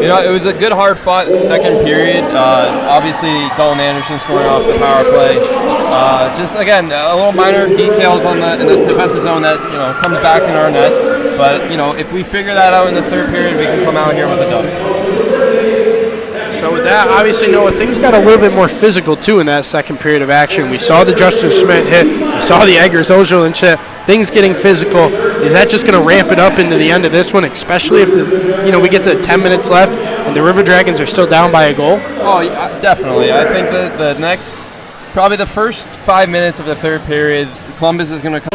You know, it was a good, hard-fought second period. Obviously, Dalton Anderson scoring off the power play. Just again, a little minor details on in the defensive zone that comes back in our net. But if we figure that out in the third period, we can come out here with a dub. So with that, obviously, Noah, things got a little bit more physical, too, in that second period of action. We saw the Justin Schmidt hit. We saw the Eggers Ozelinch hit. Things getting physical. Is that just going to ramp it up into the end of this one, especially if we get to 10 minutes left and the River Dragons are still down by a goal? Oh, yeah, definitely. I think the next, probably the first 5 minutes of the third period, Columbus is going to come.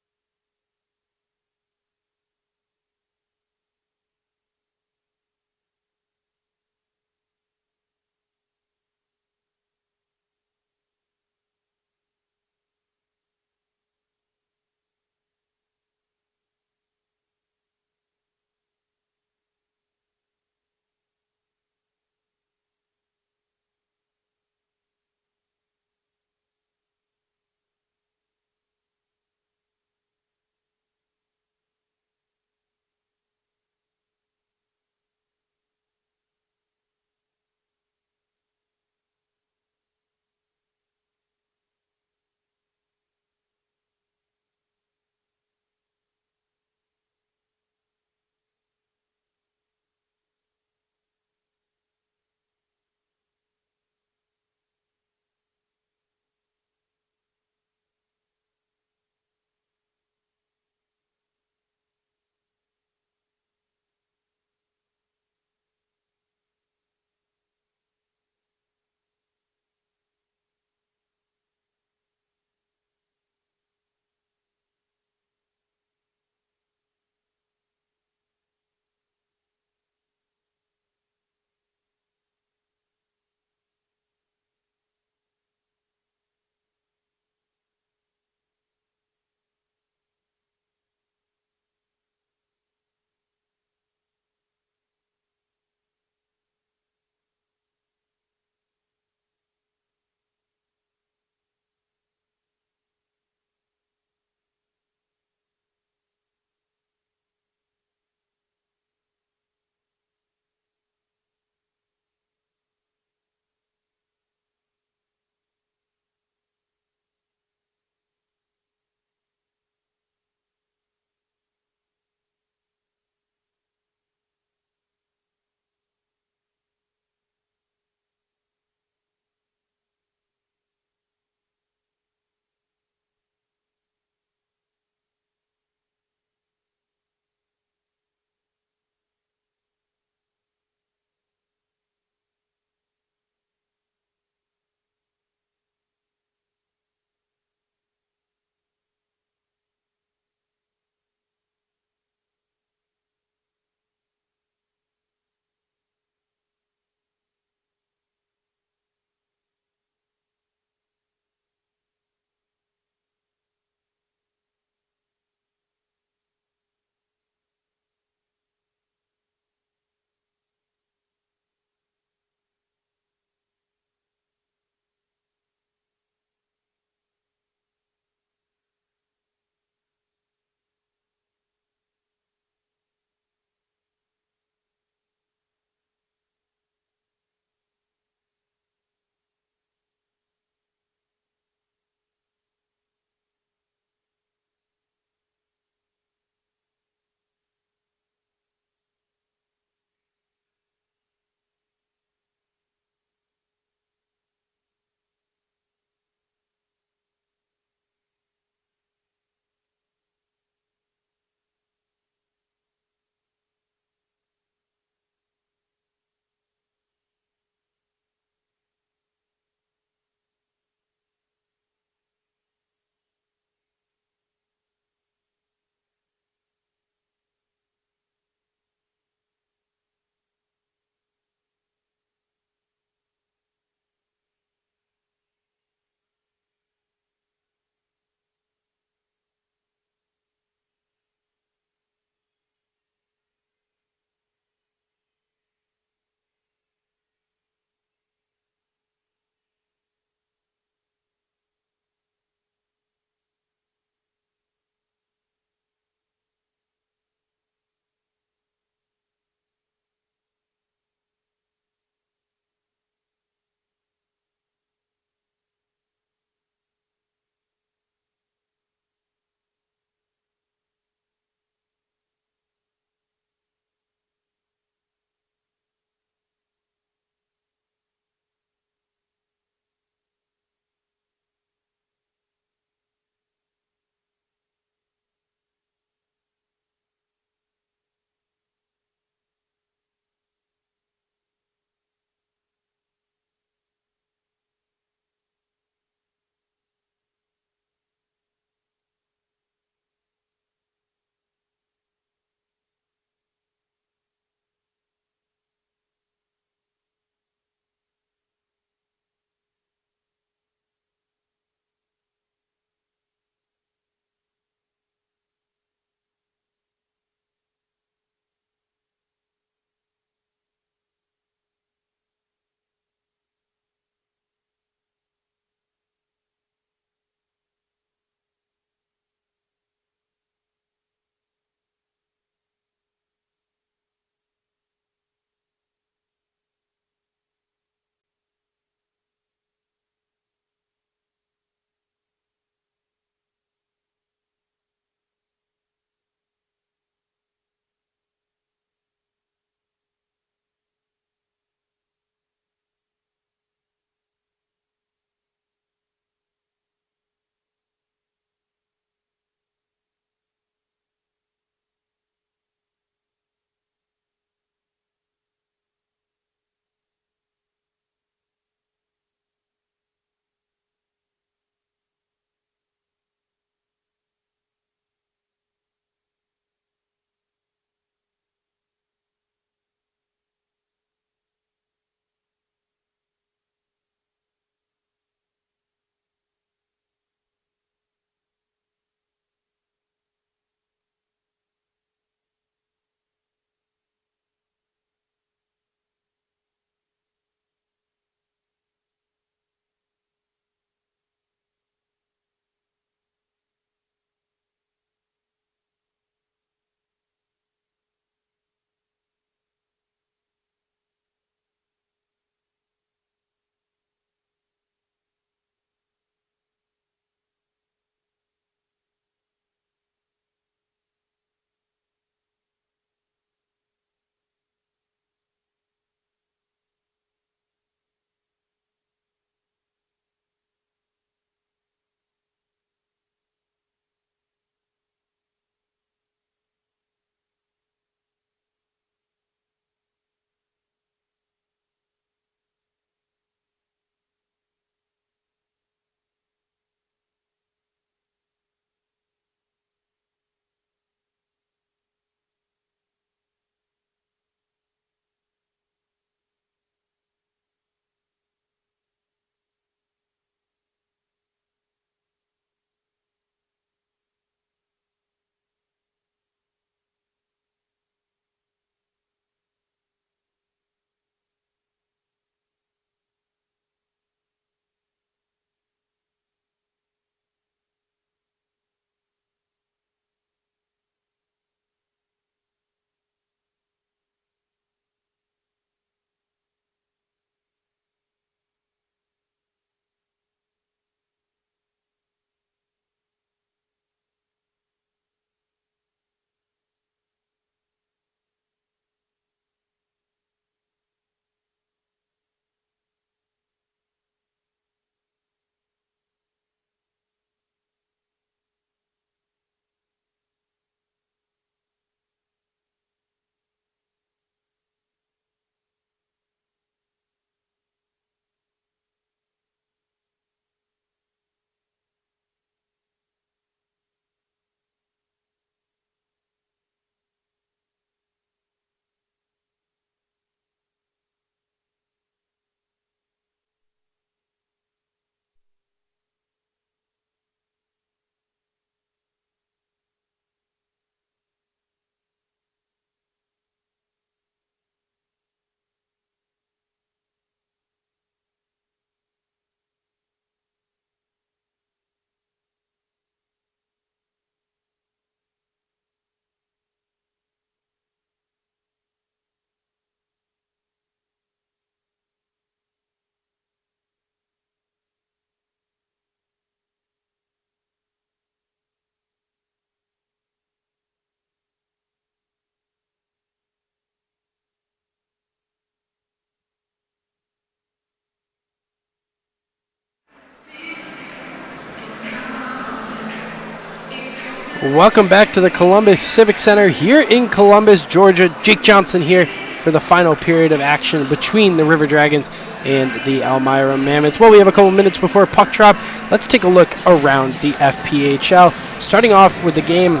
Welcome back to the Columbus Civic Center here in Columbus, Georgia. Jake Johnson here for the final period of action between the River Dragons and the Elmira Mammoth. Well, we have a couple minutes before puck drop. Let's take a look around the FPHL. Starting off with the game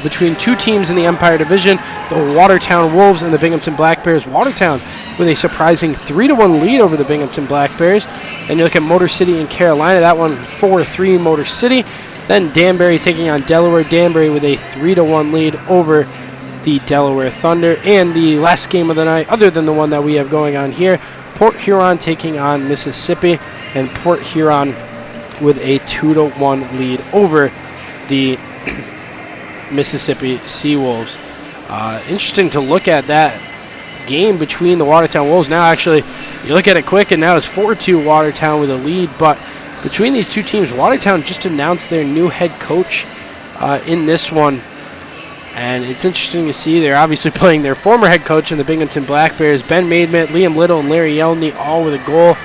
between two teams in the Empire Division, the Watertown Wolves and the Binghamton Black Bears. Watertown with a surprising 3-1 lead over the Binghamton Black Bears. Then you look at Motor City and Carolina, that one 4-3 Motor City. Then Danbury taking on Delaware. Danbury with a 3-1 lead over the Delaware Thunder. And the last game of the night, other than the one that we have going on here, Port Huron taking on Mississippi, and Port Huron with a 2-1 lead over the Mississippi Seawolves. Interesting to look at that game between the Watertown Wolves. Now, actually, you look at it quick, and now it's 4-2 Watertown with a lead. But between these two teams, Watertown just announced their new head coach in this one. And it's interesting to see they're obviously playing their former head coach in the Binghamton Black Bears, Ben Maidment, Liam Little, and Larry Yelney, all with a goal.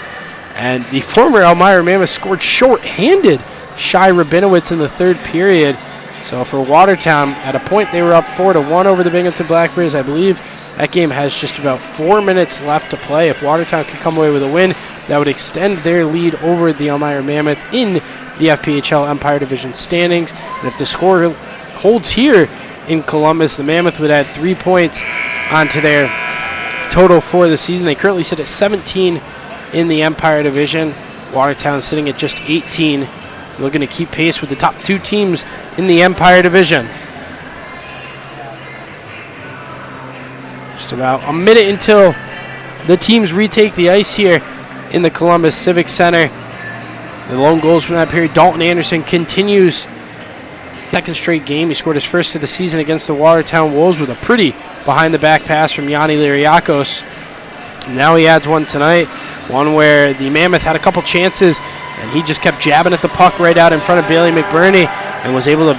And the former Elmira Mammoth scored short-handed Shai Rabinowitz in the third period. So for Watertown, at a point they were up 4-1 over the Binghamton Black Bears. I believe that game has just about 4 minutes left to play. If Watertown could come away with a win, that would extend their lead over the Elmira Mammoth in the FPHL Empire Division standings. And if the score holds here in Columbus, the Mammoth would add 3 points onto their total for the season. They currently sit at 17 in the Empire Division. Watertown sitting at just 18. Looking to keep pace with the top two teams in the Empire Division. Just about a minute until the teams retake the ice here in the Columbus Civic Center. The lone goals from that period, Dalton Anderson continues second straight game. He scored his first of the season against the Watertown Wolves with a pretty behind-the-back pass from Yanni Liriakos. Now he adds one tonight, one where the Mammoth had a couple chances, and he just kept jabbing at the puck right out in front of Bailey McBurney and was able to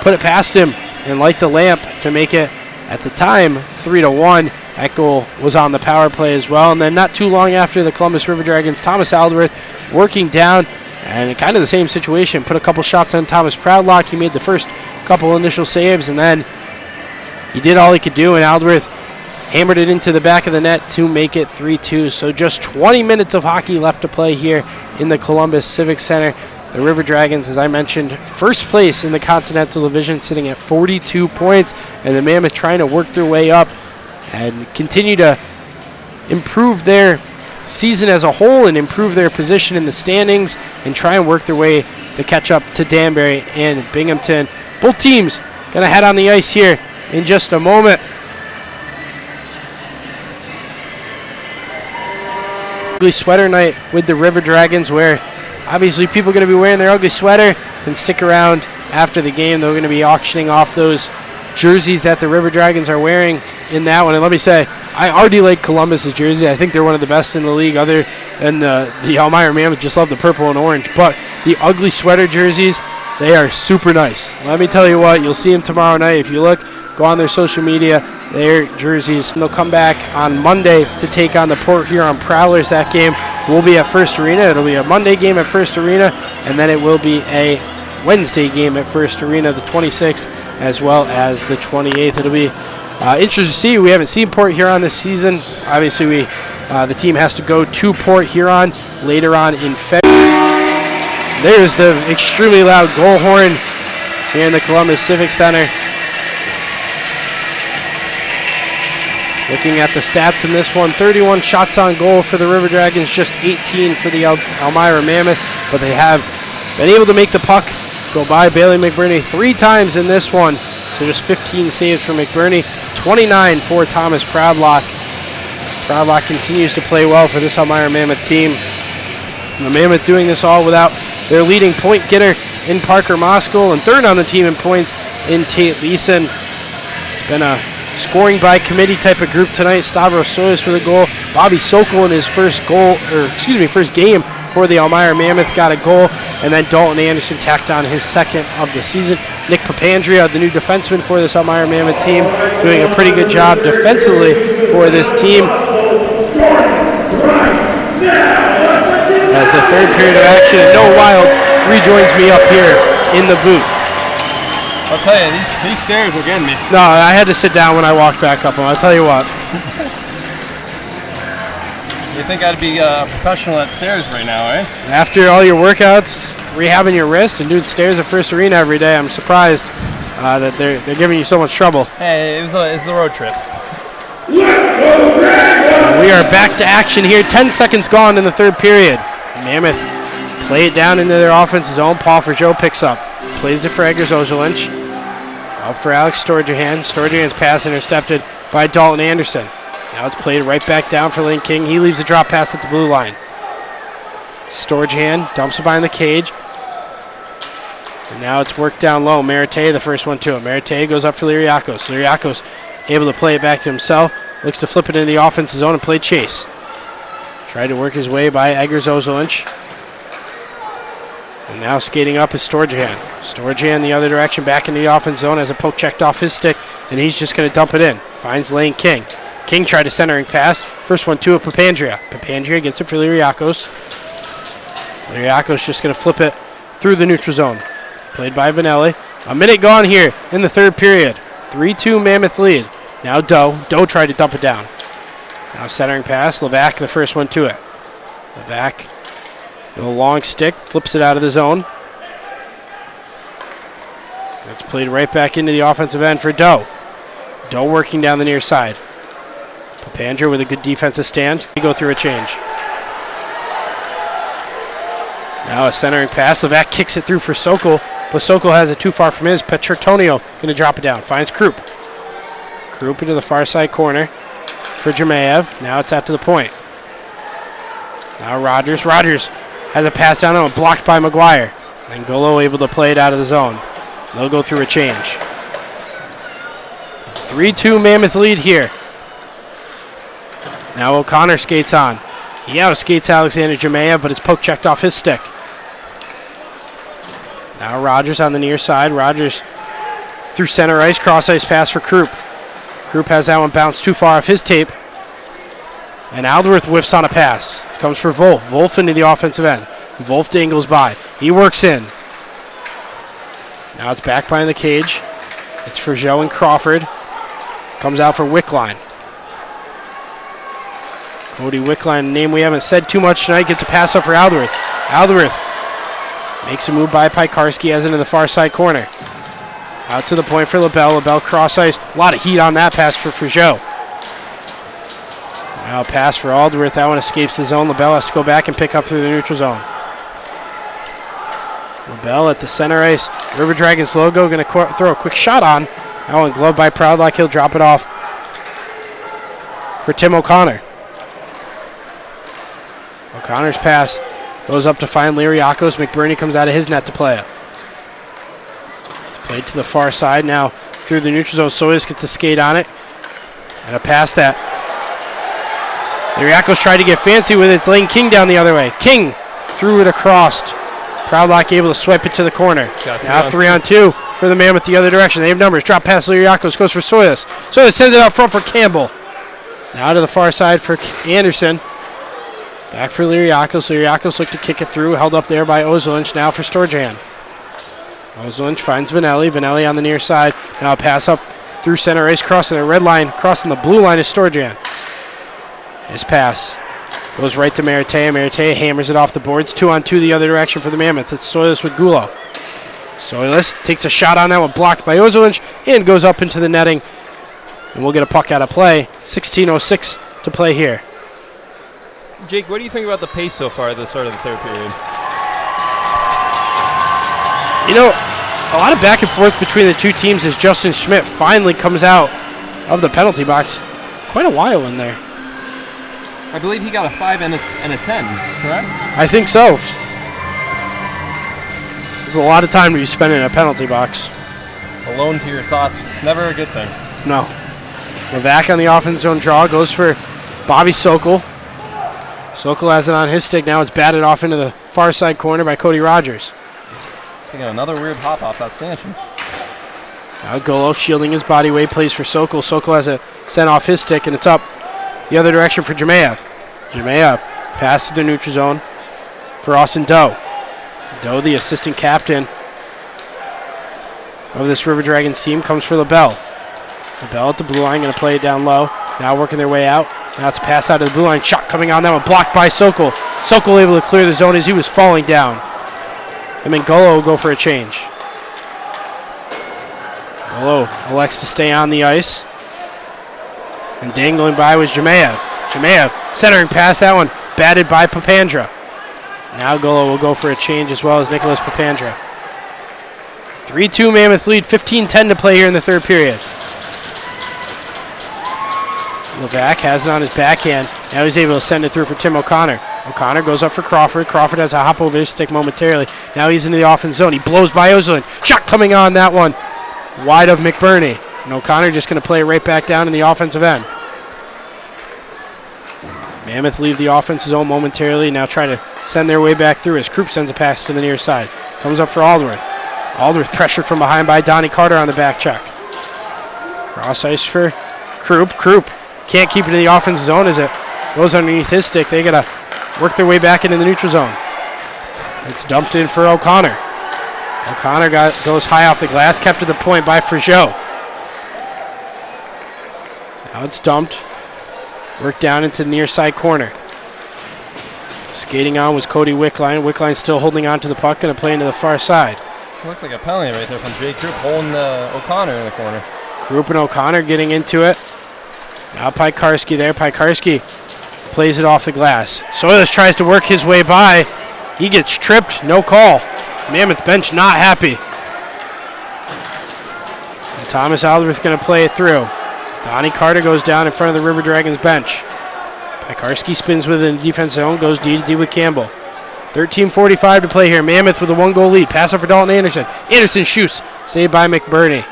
put it past him and light the lamp to make it, at the time, 3-1. That goal was on the power play as well. And then not too long after, the Columbus River Dragons, Thomas Aldworth working down, and kind of the same situation. Put a couple shots on Thomas Proudlock. He made the first couple initial saves, and then he did all he could do, and Aldworth hammered it into the back of the net to make it 3-2. So just 20 minutes of hockey left to play here in the Columbus Civic Center. The River Dragons, as I mentioned, first place in the Continental Division, sitting at 42 points, and the Mammoth trying to work their way up and continue to improve their season as a whole and improve their position in the standings and try and work their way to catch up to Danbury and Binghamton. Both teams going to head on the ice here in just a moment. Ugly sweater night with the River Dragons, where obviously people are going to be wearing their ugly sweater and stick around after the game. They're going to be auctioning off those jerseys that the River Dragons are wearing in that one. And let me say, I already like Columbus's jersey. I think they're one of the best in the league, other than the Elmira Mammoth. Just love the purple and orange. But the ugly sweater jerseys, they are super nice. Let me tell you what, you'll see them tomorrow night. If you look, go on their social media, their jerseys. And they'll come back on Monday to take on the Port Huron Prowlers. That game will be at First Arena. It'll be a Monday game at First Arena, and then it will be a Wednesday game at First Arena, the 26th, as well as the 28th. It'll be interesting to see. We haven't seen Port Huron this season. Obviously, the team has to go to Port Huron later on in February. There's the extremely loud goal horn here in the Columbus Civic Center. Looking at the stats in this one, 31 shots on goal for the River Dragons, just 18 for the Elmira Mammoth, but they have been able to make the puck go by Bailey McBurney 3 times in this one. So just 15 saves for McBurney, 29 for Thomas Proudlock. Proudlock continues to play well for this Elmira Mammoth team. The Mammoth doing this all without their leading point getter in Parker Moskal, and third on the team in points in Tate Leeson. It's been a scoring by committee type of group tonight. Stavros Soyos with a goal. Bobby Sokol in his first game for the Elmira Mammoth got a goal, and then Dalton Anderson tacked on his second of the season. Nick Papandrea, the new defenseman for this Elmira Mammoth team, doing a pretty good job defensively for this team. As the third period of action, and Noah Wild rejoins me up here in the booth. I'll tell you, these stairs are getting me. No, I had to sit down when I walked back up them. I'll tell you what. You think I'd be a professional at stairs right now, eh? After all your workouts, rehabbing your wrist, and doing stairs at First Arena every day, I'm surprised that they're giving you so much trouble. Hey, it's the road trip. We are back to action here. 10 seconds gone in the third period. Mammoth play it down into their offensive zone. Paul Forgeot picks up. Plays it for Eggers Ozolinch. Up for Alex Storjahan. Storjahan's pass intercepted by Dalton Anderson. Now it's played right back down for Lane King. He leaves a drop pass at the blue line. Storjahan dumps it behind the cage. And now it's worked down low. Merite, the first one to it. Merite goes up for Liriakos. Liriakos able to play it back to himself. Looks to flip it into the offensive zone and play chase. Tried to work his way by Eggers Ozolinch. And now skating up is Storjahan. Storjahan the other direction, back into the offense zone as a poke checked off his stick, and he's just going to dump it in. Finds Lane King. King tried a centering pass. First one to it, Papandrea. Papandrea gets it for Liriakos. Liriakos just going to flip it through the neutral zone. Played by Vanelli. A minute gone here in the third period. 3-2 Mammoth lead. Now Doe. Doe tried to dump it down. Now centering pass. Levac the first one to it. Levac with a long stick. Flips it out of the zone. It's played right back into the offensive end for Doe. Doe working down the near side. Papandrea with a good defensive stand. We go through a change. Now a centering pass. Levac kicks it through for Sokol, but Sokol has it too far from his. Petrantonio going to drop it down. Finds Krupp. Krupp into the far side corner for Jermayev. Now it's out to the point. Now Rogers. Rogers has a pass down and blocked by McGuire. And Golo able to play it out of the zone. They'll go through a change. 3-2 Mammoth lead here. Now O'Connor skates on. He out-skates Alexander Jermayev, but it's poke checked off his stick. Now Rogers on the near side. Rogers through center ice. Cross ice pass for Krupp. Krupp has that one bounced too far off his tape. And Alderworth whiffs on a pass. It comes for Wolf. Wolf into the offensive end. Wolf dangles by. He works in. Now it's back behind the cage. It's for Joe and Crawford. Comes out for Wickline. Cody Wickline, a name we haven't said too much tonight, gets a pass up for Alderworth. Alderworth makes a move by Pikarski as into the far side corner. Out to the point for LaBelle. LaBelle cross ice. A lot of heat on that pass for Joe. Now a pass for Alderworth. That one escapes the zone. LaBelle has to go back and pick up through the neutral zone. LaBelle at the center ice. River Dragons logo going to throw a quick shot on. That one gloved by Proudlock. He'll drop it off for Tim O'Connor. O'Connor's pass goes up to find Liriakos. McBurney comes out of his net to play it. It's played to the far side now through the neutral zone. Soyuz gets a skate on it. And a pass that Liriakos tried to get fancy with it. It's Lane King down the other way. King threw it across. Proudlock able to swipe it to the corner. Now 3-on-2 for the Mammoth the other direction. They have numbers. Drop pass Liriakos. Goes for Soyuz. Soyuz sends it out front for Campbell. Now to the far side for Anderson. Back for Liriakos. Liriakos looked to kick it through. Held up there by Ozolinch. Now for Storjahan. Ozolinch finds Vanelli. Vanelli on the near side. Now a pass up through center ice. Crossing the red line. Crossing the blue line is Storjahan. His pass goes right to Merite. Merite hammers it off the boards. 2-on-2 the other direction for the Mammoth. It's Soilus with Gulo. Soilus takes a shot on that one. Blocked by Ozolinch. And goes up into the netting. And we'll get a puck out of play. 16:06 to play here. Jake, what do you think about the pace so far at the start of the third period? You know, a lot of back and forth between the two teams as Justin Schmidt finally comes out of the penalty box. Quite a while in there. I believe he got a 5 and a 10, correct? I think so. There's a lot of time to be spent in a penalty box. Alone to your thoughts, never a good thing. No. Levac on the offense zone draw goes for Bobby Sokol. Sokol has it on his stick. Now it's batted off into the far side corner by Cody Rogers. Taking another weird hop off that stanchion. Now Golo shielding his body weight, plays for Sokol. Sokol has it sent off his stick, and it's up the other direction for Jermayev. Jermayev pass to the neutral zone for Austin Doe. Doe, the assistant captain, of this River Dragons team comes for LaBelle. LaBelle at the blue line, going to play it down low. Now working their way out. Now it's a pass out of the blue line. Shot coming on that one, blocked by Sokol. Sokol able to clear the zone as he was falling down. Him and Golo will go for a change. Golo elects to stay on the ice. And dangling by was Jemayev. Jemayev centering past that one, batted by Papandra. Now Golo will go for a change as well as Nicholas Papandra. 3-2 Mammoth lead, 15-10 to play here in the third period. Levac has it on his backhand. Now he's able to send it through for Tim O'Connor. O'Connor goes up for Crawford. Crawford has a hop over his stick momentarily. Now he's into the offense zone. He blows by Ozelin. Shot coming on that one. Wide of McBurney. And O'Connor just going to play it right back down in the offensive end. Mammoth leave the offensive zone momentarily. Now try to send their way back through as Krupp sends a pass to the near side. Comes up for Aldworth. Aldworth pressured from behind by Donnie Carter on the back check. Cross ice for Krupp. Krupp can't keep it in the offensive zone as it goes underneath his stick. They got to work their way back into the neutral zone. It's dumped in for O'Connor. O'Connor goes high off the glass, kept to the point by Frigeau. Now it's dumped. Worked down into the near side corner. Skating on was Cody Wickline. Wickline still holding on to the puck, going to play into the far side. Looks like a penalty right there from Jay Krupp holding O'Connor in the corner. Krupp and O'Connor getting into it. Now Pikarski there. Pikarski plays it off the glass. Soilis tries to work his way by. He gets tripped. No call. Mammoth bench not happy. And Thomas Aldworth going to play it through. Donnie Carter goes down in front of the River Dragons bench. Pikarski spins within the defense zone. Goes D-to-D with Campbell. 13:45 to play here. Mammoth with a 1-goal lead. Pass up for Dalton Anderson. Anderson shoots. Saved by McBurney.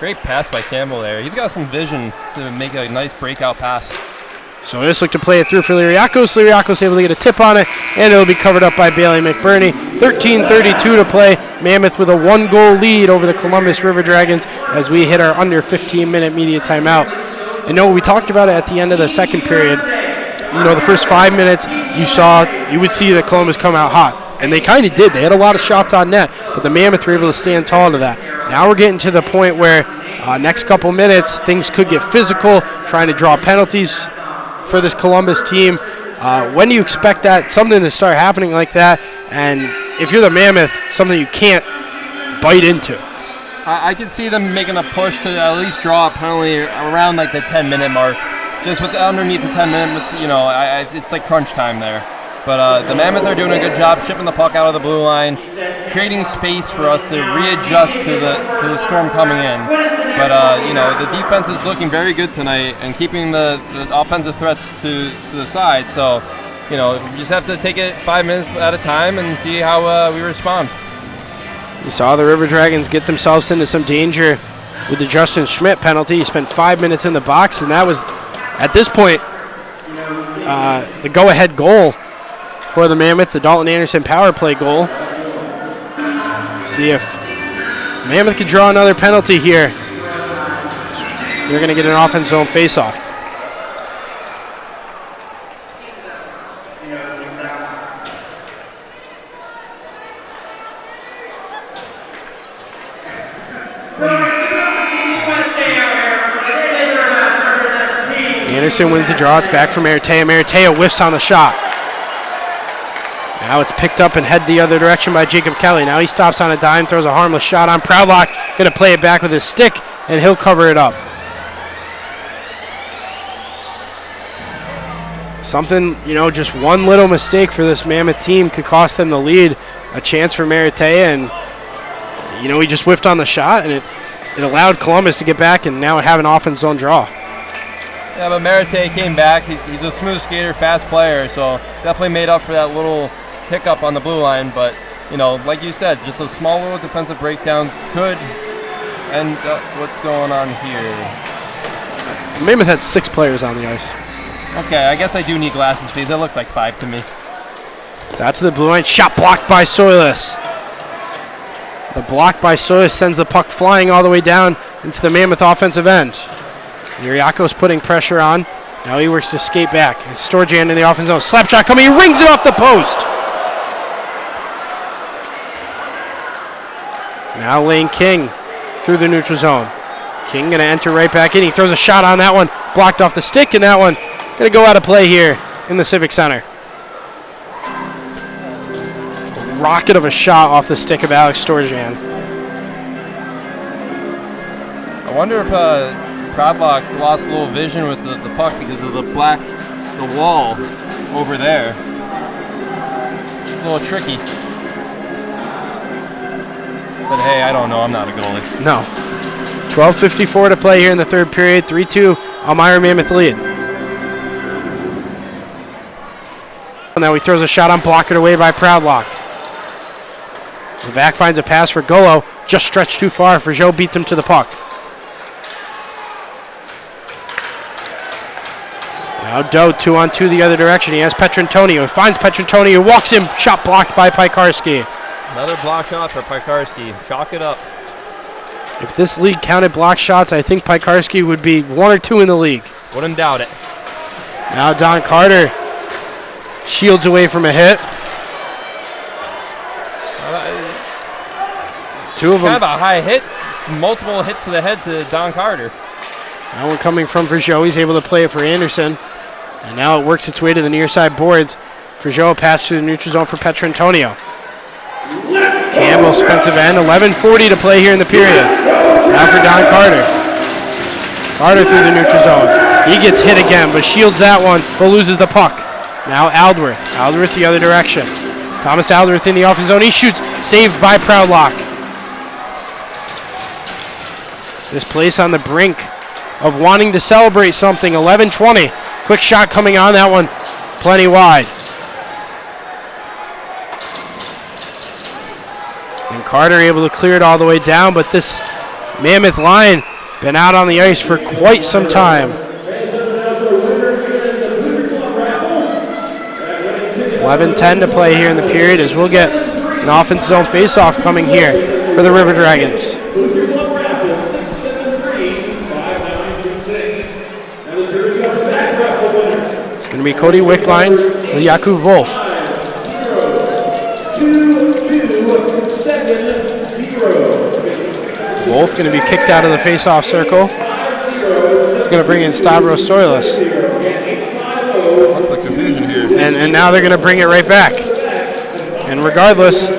Great pass by Campbell there. He's got some vision to make a nice breakout pass. So just look to play it through for Liriakos. Liriakos able to get a tip on it, and it'll be covered up by Bailey McBurney. 13:32 to play. Mammoth with a 1-goal lead over the Columbus River Dragons as we hit our under 15-minute media timeout. And we talked about it at the end of the second period. The first 5 minutes you would see that Columbus come out hot. And they kind of did. They had a lot of shots on net, but the Mammoth were able to stand tall to that. Now we're getting to the point where next couple minutes, things could get physical, trying to draw penalties for this Columbus team. When do you expect something to start happening like that? And if you're the Mammoth, something you can't bite into. I could see them making a push to at least draw a penalty around like the 10-minute mark. Just with underneath the 10 minutes, it's like crunch time there. But the Mammoth are doing a good job chipping the puck out of the blue line, creating space for us to readjust to the storm coming in. But the defense is looking very good tonight and keeping the offensive threats to the side. So, we just have to take it 5 minutes at a time and see how we respond. You saw the River Dragons get themselves into some danger with the Justin Schmidt penalty. He spent 5 minutes in the box, and that was, at this point, the go-ahead goal for the Mammoth, the Dalton Anderson power play goal. See if Mammoth can draw another penalty here. They're going to get an offense zone face-off. Anderson wins the draw. It's back for Maratea. Maratea whiffs on the shot. Now it's picked up and head the other direction by Jacob Kelly. Now he stops on a dime, throws a harmless shot on Proudlock. Going to play it back with his stick, and he'll cover it up. Something, just one little mistake for this Mammoth team could cost them the lead. A chance for Maratea, and, he just whiffed on the shot, and it allowed Columbus to get back and now have an offense zone draw. Yeah, but Maratea came back. He's a smooth skater, fast player, so definitely made up for that little hiccup on the blue line. But, like you said, just a small little defensive breakdowns could end up what's going on here. Mammoth had 6 players on the ice. Okay, I guess I do need glasses, please. That looked like 5 to me. It's out to the blue line. Shot blocked by Soilis. The block by Soilis sends the puck flying all the way down into the Mammoth offensive end. Yuriako's putting pressure on. Now he works to skate back. It's Storjan in the offensive zone. Slap shot coming. He rings it off the post. Now Lane King through the neutral zone. King going to enter right back in. He throws a shot on that one, blocked off the stick, and that one going to go out of play here in the Civic Center. A rocket of a shot off the stick of Alex Storjan. I wonder if Proudlock lost a little vision with the puck because of the wall over there. It's a little tricky. But hey, I don't know. I'm not a goalie. No. 12:54 to play here in the third period. 3-2, Elmira Mammoth lead. And now he throws a shot on, blocked away by Proudlock. Levac finds a pass for Golo. Just stretched too far. Frigio beats him to the puck. Now Doe 2-on-2 the other direction. He has Petrantonio. He finds Petrantonio. Walks in. Shot blocked by Pikarski. Another block shot for Pikarski. Chalk it up. If this league counted block shots, I think Pikarski would be 1 or 2 in the league. Wouldn't doubt it. Now Don Carter shields away from a hit. Two of them. Kind of a high hit. Multiple hits to the head to Don Carter. That one coming from Frigio. He's able to play it for Anderson. And now it works its way to the near side boards. Frigio pass to the neutral zone for Petrantonio. Campbell, defensive end. 11:40 to play here in the period. Now for Don Carter. Carter through the neutral zone. He gets hit again, but shields that one, but loses the puck. Now Aldworth. Aldworth the other direction. Thomas Aldworth in the offensive zone. He shoots. Saved by Proudlock. This place on the brink of wanting to celebrate something. 11:20. Quick shot coming on that one. Plenty wide. And Carter able to clear it all the way down, but this Mammoth line been out on the ice for quite some time. 11:10 to play here in the period as we'll get an offensive zone face-off coming here for the River Dragons. It's going to be Cody Wickline with Jakub Wolf. Wolf going to be kicked out of the face-off circle. It's going to bring in Stavros Soilis. What's the confusion here? And now they're going to bring it right back. And regardless,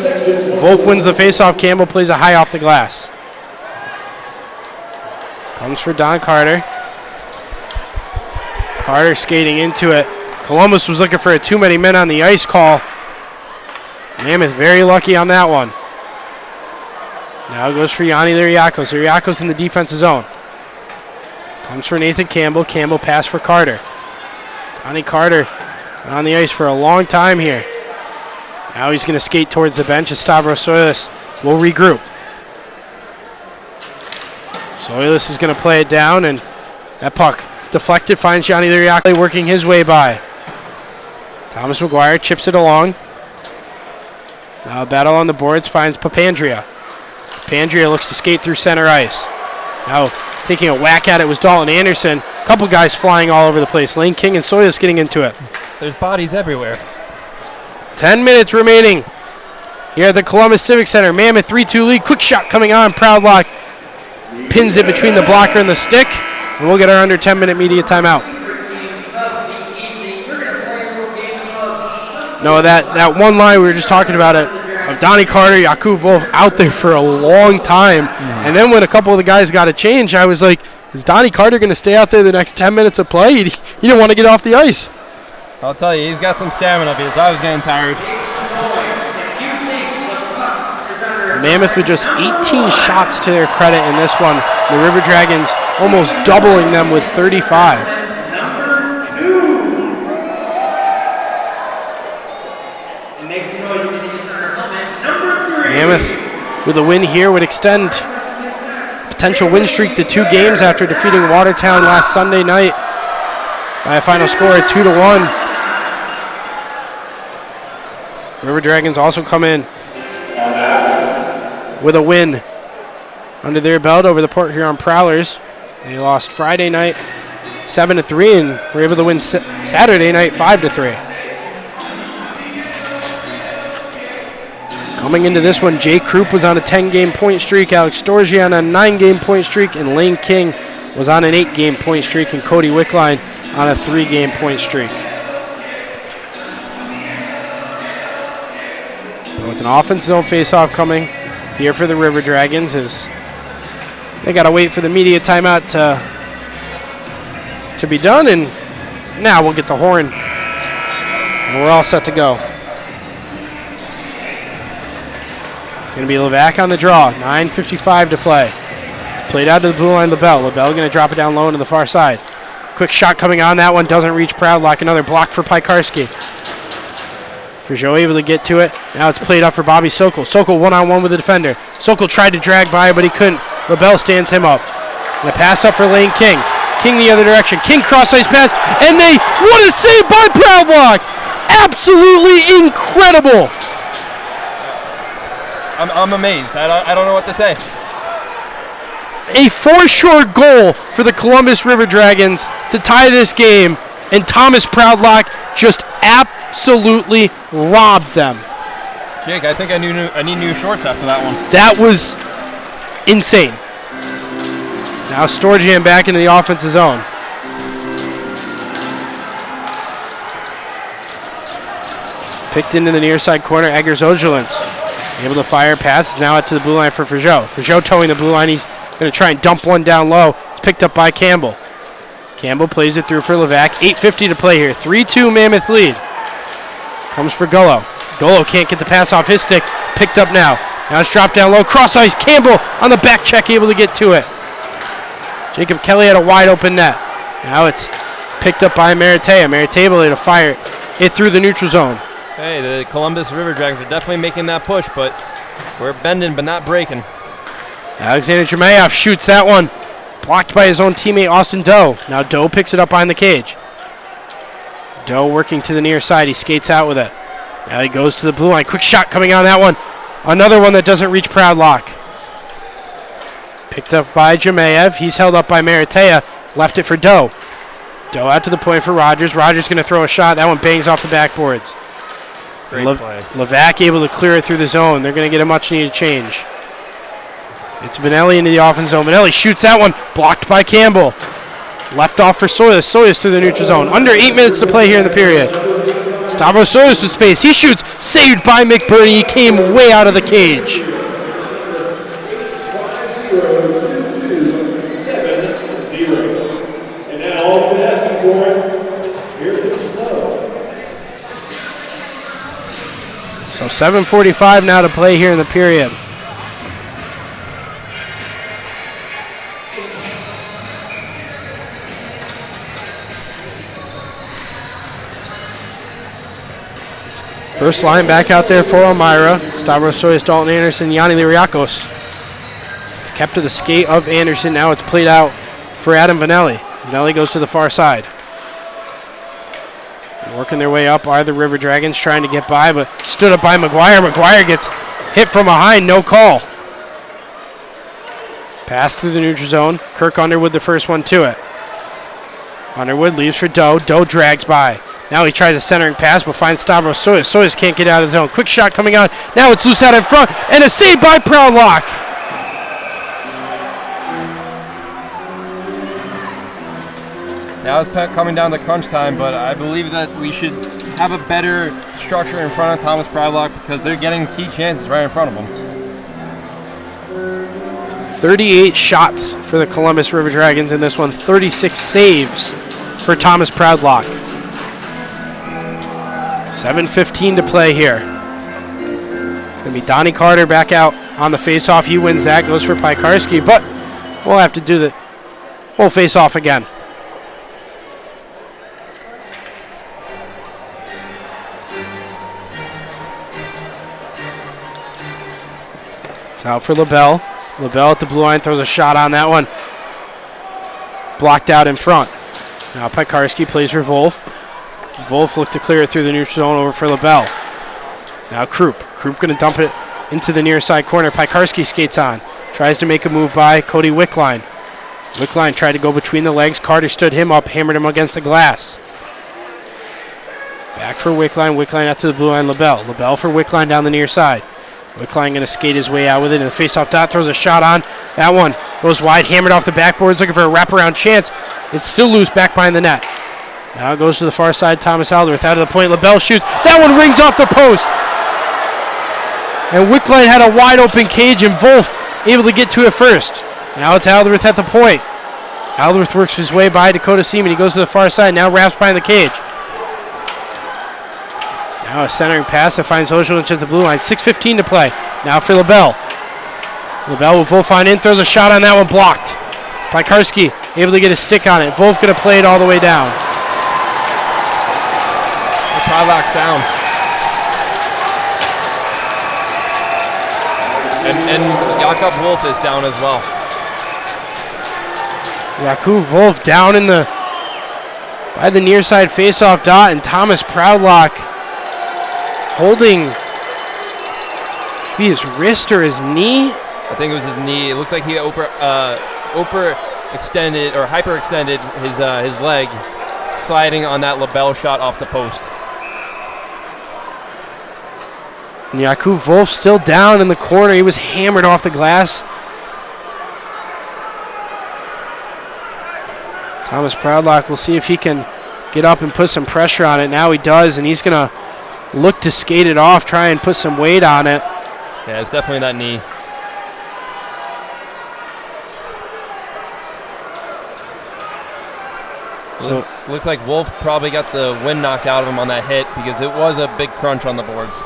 Wolf wins the face-off. Campbell plays a high off the glass. Comes for Don Carter. Carter skating into it. Columbus was looking for a too many men on the ice call. Mammoth very lucky on that one. Now it goes for Yanni Liriakos. Liriakos in the defensive zone. Comes for Nathan Campbell. Campbell pass for Carter. Connie Carter on the ice for a long time here. Now he's going to skate towards the bench as Stavros Soilis will regroup. Soilis is going to play it down, and that puck deflected, finds Yanni Liriakos working his way by. Thomas McGuire chips it along. Now a battle on the boards finds Papandrea. Papandrea looks to skate through center ice. Now taking a whack at it was Dalton Anderson. A couple guys flying all over the place. Lane King and Soilis getting into it. There's bodies everywhere. 10 minutes remaining here at the Columbus Civic Center. Mammoth 3-2 lead. Quick shot coming on. Proudlock pins it between the blocker and the stick. And we'll get our under 10-minute media timeout. No, that one line we were just talking about it of Donnie Carter, Jakub Wolf out there for a long time. And then when a couple of the guys got a change, I was like, is Donnie Carter going to stay out there the next 10 minutes of play? He didn't want to get off the ice. I'll tell you, he's got some stamina because I was getting tired. Mammoth with just 18 shots to their credit in this one. The River Dragons almost doubling them with 35. Mammoth with a win here would extend potential win streak to 2 games after defeating Watertown last Sunday night by a final score of 2-1. River Dragons also come in with a win under their belt over the Port Huron Prowlers. They lost Friday night 7-3 and were able to win Saturday night 5-3. Coming into this one, Jay Krupp was on a 10-game point streak, Alex Storgi on a 9-game point streak, and Lane King was on an 8-game point streak, and Cody Wickline on a 3-game point streak. So it's an offense zone faceoff coming here for the River Dragons as they got to wait for the media timeout to be done, and now we'll get the horn, and we're all set to go. It's going to be Levac on the draw. 9:55 to play. It's played out to the blue line, LaBelle. LaBelle going to drop it down low into the far side. Quick shot coming on. That one doesn't reach Proudlock. Another block for Piekarski. Frigio able to get to it. Now it's played up for Bobby Sokol. Sokol one-on-one with the defender. Sokol tried to drag by, but he couldn't. LaBelle stands him up. And a pass up for Lane King. King the other direction. King cross-ice pass. And what a save by Proudlock! Absolutely incredible! I'm amazed. I don't know what to say. A for-sure goal for the Columbus River Dragons to tie this game, and Thomas Proudlock just absolutely robbed them. Jake, I think I need new shorts after that one. That was insane. Now Storgian back into the offensive zone. Picked into the near side corner, Eggers Ojulins. Able to fire passes now out to the blue line for Frigio. Frigio towing the blue line. He's going to try and dump one down low. It's picked up by Campbell. Campbell plays it through for Levac. 8:50 to play here. 3-2 Mammoth lead. Comes for Gullo. Gullo can't get the pass off his stick. Picked up now. Now it's dropped down low. Cross ice. Campbell on the back check, able to get to it. Jacob Kelly had a wide open net. Now it's picked up by Meritea. Meritea able to fire it through the neutral zone. Hey, the Columbus River Dragons are definitely making that push, but we're bending but not breaking. Alexander Jermayev shoots that one. Blocked by his own teammate, Austin Doe. Now Doe picks it up behind the cage. Doe working to the near side. He skates out with it. Now he goes to the blue line. Quick shot coming on that one. Another one that doesn't reach Proudlock. Picked up by Jermayev. He's held up by Meritea. Left it for Doe. Doe out to the point for Rogers. Rogers going to throw a shot. That one bangs off the backboards. Levac able to clear it through the zone. They're going to get a much-needed change. It's Vanelli into the offense zone. Vanelli shoots that one. Blocked by Campbell. Left off for Soyas. Soyas through the neutral zone. Under 8 minutes to play here in the period. Stavros Soyas with space. He shoots. Saved by McBurney. He came way out of the cage. And now asking for it. Here's the So 7:45 now to play here in the period. First line back out there for Elmira. Stavros Soyas, Dalton Anderson, Yanni Liriakos. It's kept to the skate of Anderson. Now it's played out for Adam Vanelli. Vanelli goes to the far side. Working their way up are the River Dragons, trying to get by, but stood up by McGuire. McGuire gets hit from behind, no call. Pass through the neutral zone. Kirk Underwood the first one to it. Underwood leaves for Doe. Doe drags by. Now he tries a centering pass, but finds Stavros Soyas. Soyas can't get out of the zone. Quick shot coming on. Now it's loose out in front, and a save by Proudlock. Now it's coming down to crunch time, but I believe that we should have a better structure in front of Thomas Proudlock because they're getting key chances right in front of them. 38 shots for the Columbus River Dragons in this one. 36 saves for Thomas Proudlock. 7:15 to play here. It's going to be Donnie Carter back out on the faceoff. He wins that, goes for Piekarski, but we'll have to do the whole faceoff again. It's out for LaBelle. LaBelle at the blue line throws a shot on that one. Blocked out in front. Now Piekarski plays for Wolf. Wolf looked to clear it through the neutral zone over for LaBelle. Now Krupp. Krupp going to dump it into the near side corner. Piekarski skates on. Tries to make a move by Cody Wickline. Wickline tried to go between the legs. Carter stood him up, hammered him against the glass. Back for Wickline. Wickline out to the blue line. LaBelle. LaBelle for Wickline down the near side. Wickline going to skate his way out with it, and the face-off dot throws a shot on. That one goes wide, hammered off the backboards, looking for a wraparound chance. It's still loose back behind the net. Now it goes to the far side, Thomas Alderth out of the point. LaBelle shoots. That one rings off the post. And Wickline had a wide open cage, and Wolf able to get to it first. Now it's Alderth at the point. Alderth works his way by Dakota Seaman. He goes to the far side, now wraps behind the cage. Now a centering pass that finds Ojolich at the blue line. 6:15 to play. Now for LaBelle. LaBelle with Wolf on in, throws a shot on that one, blocked. Pikarski able to get a stick on it. Wolf going to play it all the way down. The Prylock's down. And Jakob Wolf is down as well. Jakub Wolf down in the by the near side face-off dot, and Thomas Proudlock holding maybe his wrist or his knee. I think it was his knee. It looked like he hyperextended his leg, sliding on that LaBelle shot off the post. And Jakub Wolf still down in the corner. He was hammered off the glass. Thomas Proudlock will see if he can get up and put some pressure on it. Now he does, and he's going to look to skate it off, try and put some weight on it. Yeah, it's definitely that knee. So looks like Wolf probably got the wind knocked out of him on that hit because it was a big crunch on the boards.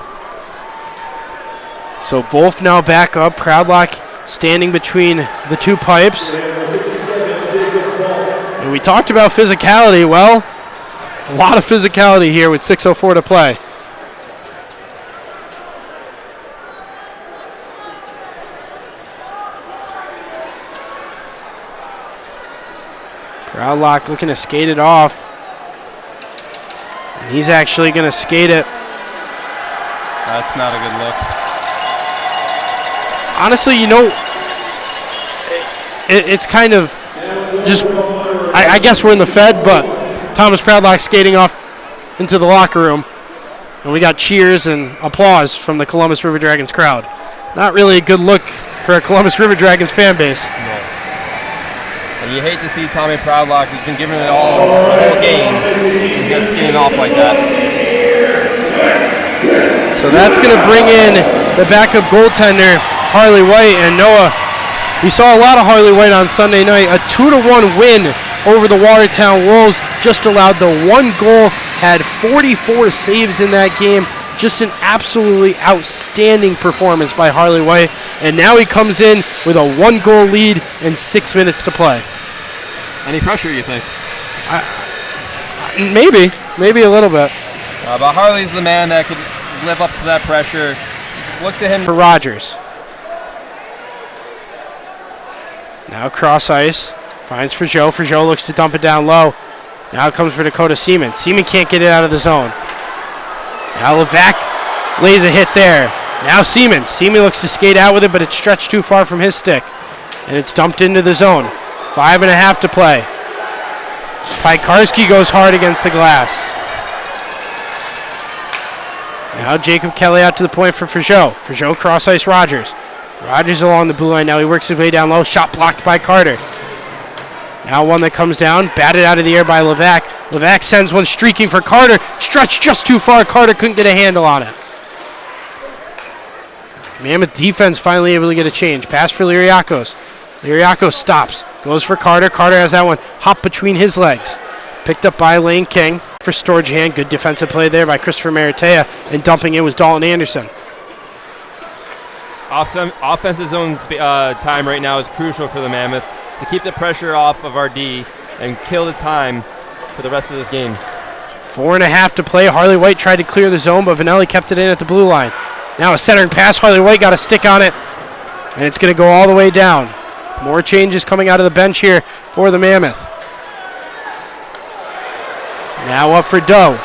So Wolf now back up. Proudlock standing between the two pipes. And we talked about physicality. Well, a lot of physicality here with 6:04 to play. Proudlock looking to skate it off. And he's actually going to skate it. That's not a good look. Honestly, you know, it's kind of just, I guess we're in the Fed, but Thomas Proudlock skating off into the locker room. And we got cheers and applause from the Columbus River Dragons crowd. Not really a good look for a Columbus River Dragons fan base. No. And you hate to see Tommy Proudlock, who's been giving it all the whole game, and get skating off like that. So that's going to bring in the backup goaltender, Harley White. And Noah, we saw a lot of Harley White on Sunday night. A 2-1 win over the Watertown Wolves. Just allowed the one goal, had 44 saves in that game. Just an absolutely outstanding performance by Harley White. And now he comes in with a 1-goal lead and 6 minutes to play. Any pressure, you think? Maybe a little bit. But Harley's the man that could live up to that pressure. Look to him. For Rogers. Now cross ice. Finds Frigio. Frigio looks to dump it down low. Now it comes for Dakota Seaman. Seaman can't get it out of the zone. Now Levac lays a hit there. Now Seaman. Seaman looks to skate out with it, but it's stretched too far from his stick. And it's dumped into the zone. 5.5 to play. Pikarski goes hard against the glass. Now Jacob Kelly out to the point for Frigio. Frigio cross ice Rogers. Rogers along the blue line. Now he works his way down low. Shot blocked by Carter. Now one that comes down. Batted out of the air by Levac. Levac sends one streaking for Carter. Stretched just too far. Carter couldn't get a handle on it. Mammoth defense finally able to get a change. Pass for Liriakos. Liriakos stops. Goes for Carter. Carter has that one hop between his legs. Picked up by Lane King for Storjahan. Good defensive play there by Christopher Maratea. And dumping in was Dalton Anderson. Offensive zone time right now is crucial for the Mammoth to keep the pressure off of our D and kill the time for the rest of this game. 4.5 to play. Harley White tried to clear the zone, but Vanelli kept it in at the blue line. Now a centering pass. Harley White got a stick on it, and it's going to go all the way down. More changes coming out of the bench here for the Mammoth. Now up for Doe.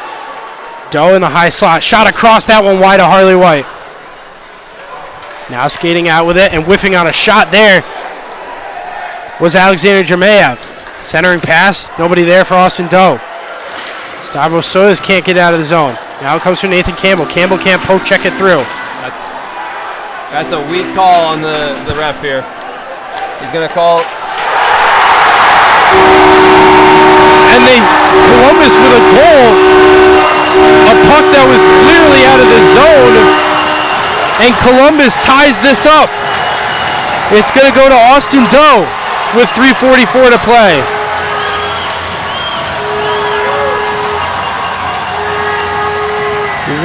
Doe in the high slot. Shot across that one wide to Harley White. Now skating out with it and whiffing on a shot there was Alexander Jermayev. Centering pass. Nobody there for Austin Doe. Stavros Sodas can't get out of the zone. Now it comes from Nathan Campbell. Campbell can't poke check it through. That's a weak call on the ref here. He's going to call. And Columbus with a goal. A puck that was clearly out of the zone. And Columbus ties this up. It's going to go to Austin Doe with 3:44 to play.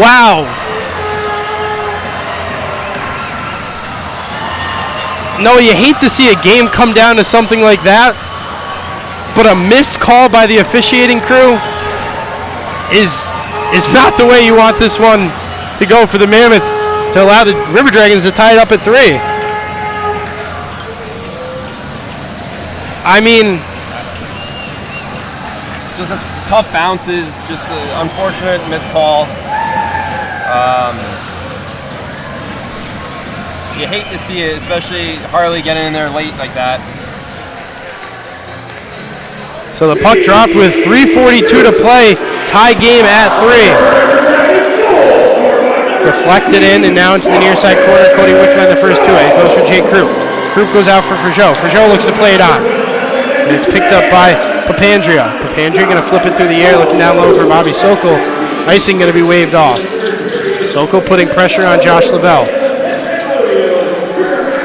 Wow. No, you hate to see a game come down to something like that, but a missed call by the officiating crew is not the way you want this one to go for the Mammoth to allow the River Dragons to tie it up at 3. I mean, just a tough bounces, just an unfortunate missed call. You hate to see it, especially Harley getting in there late like that. So the puck dropped with 3:42 to play, tie game at 3. Deflected in and now into the near side corner. Cody Wickman in the first 2. It goes for Jake Krupp. Krupp goes out for Frageau. Frageau looks to play it on. And it's picked up by Papandrea. Papandrea going to flip it through the air, looking down low for Bobby Sokol. Icing going to be waved off. Sokol putting pressure on Josh LaBelle.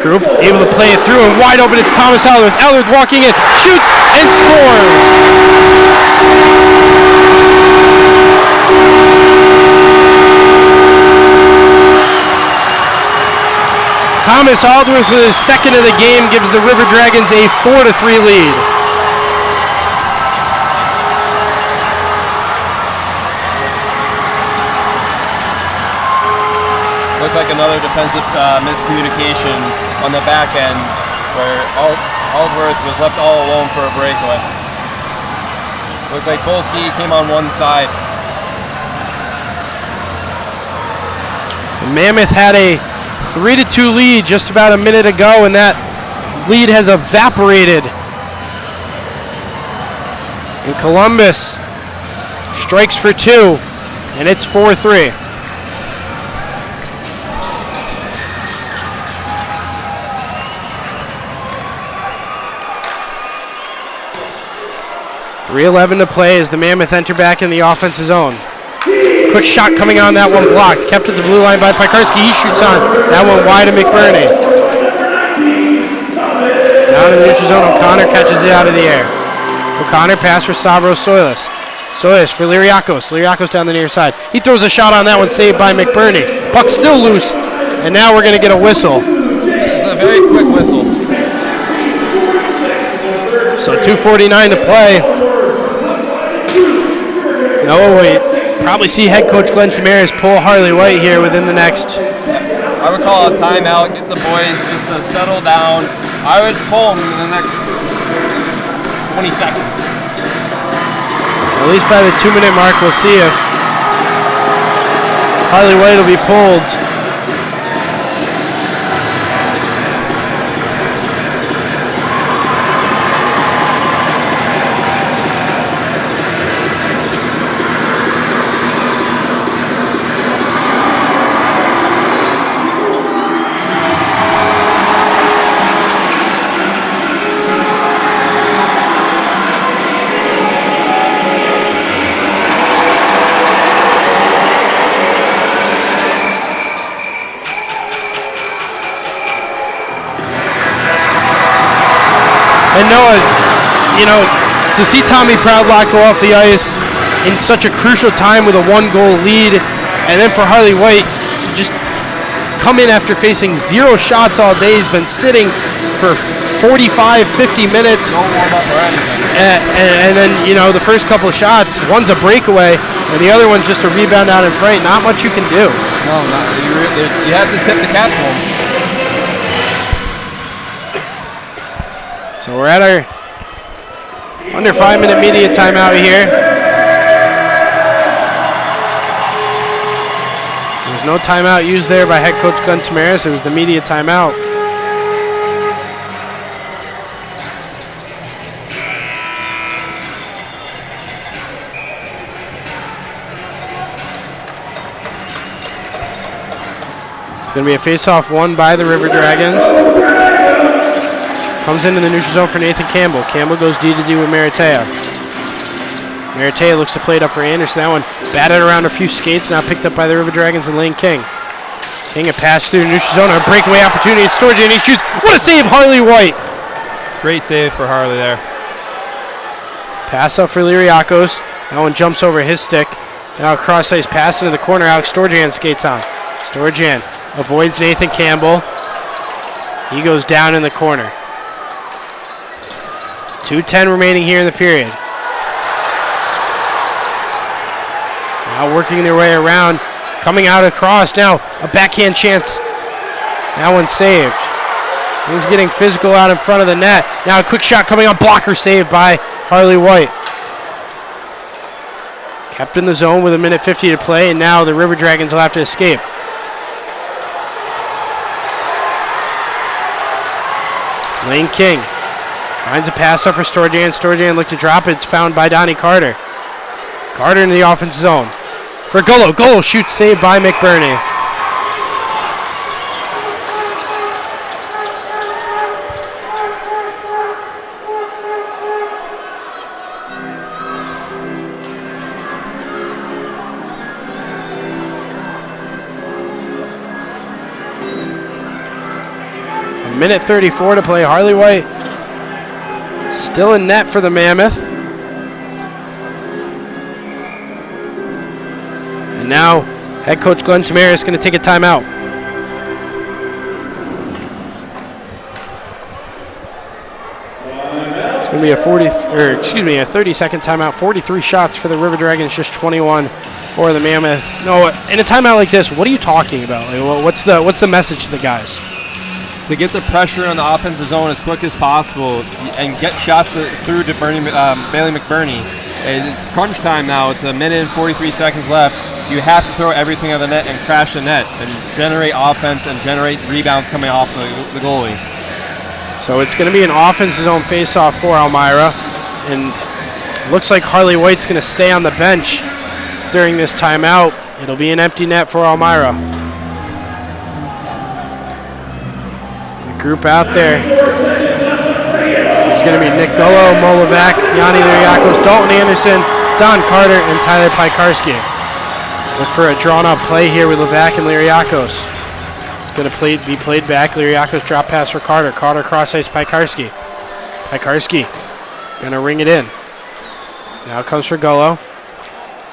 Krupp able to play it through and wide open. It's Thomas Allard. Allard walking in, shoots and scores. Thomas Aldworth with his second of the game gives the River Dragons a 4-3 lead. Looked like another defensive miscommunication on the back end where Aldworth was left all alone for a breakaway. Looked like both D came on one side. The Mammoth had a 3-2 lead just about a minute ago, and that lead has evaporated. And Columbus strikes for 2, and it's 4-3. .3:11 to play as the Mammoth enter back in the offensive zone. Quick shot coming on, that one blocked. Kept at the blue line by Pikarski. He shoots on. That one wide to McBurney. Down in the neutral zone, O'Connor catches it out of the air. O'Connor pass for Stavros Soilis. Soilis for Liriakos. Liriakos down the near side. He throws a shot on that one, saved by McBurney. Puck still loose, and now we're going to get a whistle. It's a very quick whistle. So 2:49 to play. No, wait. Probably see head coach Glenn Tamaris pull Harley White here within the next. I would call a timeout, get the boys just to settle down. I would pull them in the next 20 seconds. At least by the 2-minute mark, we'll see if Harley White will be pulled. And Noah, you know, to see Tommy Proudlock go off the ice in such a crucial time with a 1-goal lead, and then for Harley White to just come in after facing 0 shots all day. He's been sitting for 45, 50 minutes. No warm-up or anything. And then, you know, the first couple of shots, one's a breakaway, and the other one's just a rebound out in front. Not much you can do. No, you have to tip the cap to him. So we're at our under 5-minute media timeout here. There's no timeout used there by head coach Glenn Tamaris. It was the media timeout. It's going to be a face-off won by the River Dragons. Comes into the neutral zone for Nathan Campbell. Campbell goes D to D with Maratea. Maratea looks to play it up for Anderson. That one batted around a few skates, now picked up by the River Dragons and Lane King. King a pass through the neutral zone, a breakaway opportunity. It's Storge and he shoots. What a save, Harley White. Great save for Harley there. Pass up for Liriakos. That one jumps over his stick. Now a cross-ice pass into the corner. Alex Storjan skates on. Storjan avoids Nathan Campbell. He goes down in the corner. 2:10 remaining here in the period. Now working their way around. Coming out across. Now a backhand chance. That one's saved. He's getting physical out in front of the net. Now a quick shot coming on. Blocker saved by Harley White. Kept in the zone with 1:50 to play, and now the River Dragons will have to escape. Lane King finds a pass up for Storjan. Storjan looked to drop it. It's found by Donnie Carter. Carter in the offensive zone. For Golo. Golo shoots, saved by McBurney. Minute 34 to play. Harley White still in net for the Mammoth. And now head coach Glenn Tamara is going to take a timeout. It's going to be a 30-second timeout. 43 shots for the River Dragons, just 21 for the Mammoth. No, in a timeout like this, what are you talking about? Like, what's the message to the guys? To get the pressure on the offensive zone as quick as possible and get shots through to Bailey McBurney. It's crunch time now. It's 1 minute and 43 seconds left. You have to throw everything on the net and crash the net and generate offense and generate rebounds coming off the goalie. So it's going to be an offensive zone face-off for Elmira. And looks like Harley White's going to stay on the bench during this timeout. It'll be an empty net for Elmira. Group out there. It's going to be Nick Golo, Mo Levac, Yanni Liriakos, Dalton Anderson, Don Carter, and Tyler Pikarski. Look for a drawn-up play here with Levac and Liriakos. It's going to be played back. Liriakos drop pass for Carter. Carter cross-ice Pikarski. Pikarski going to ring it in. Now it comes for Golo.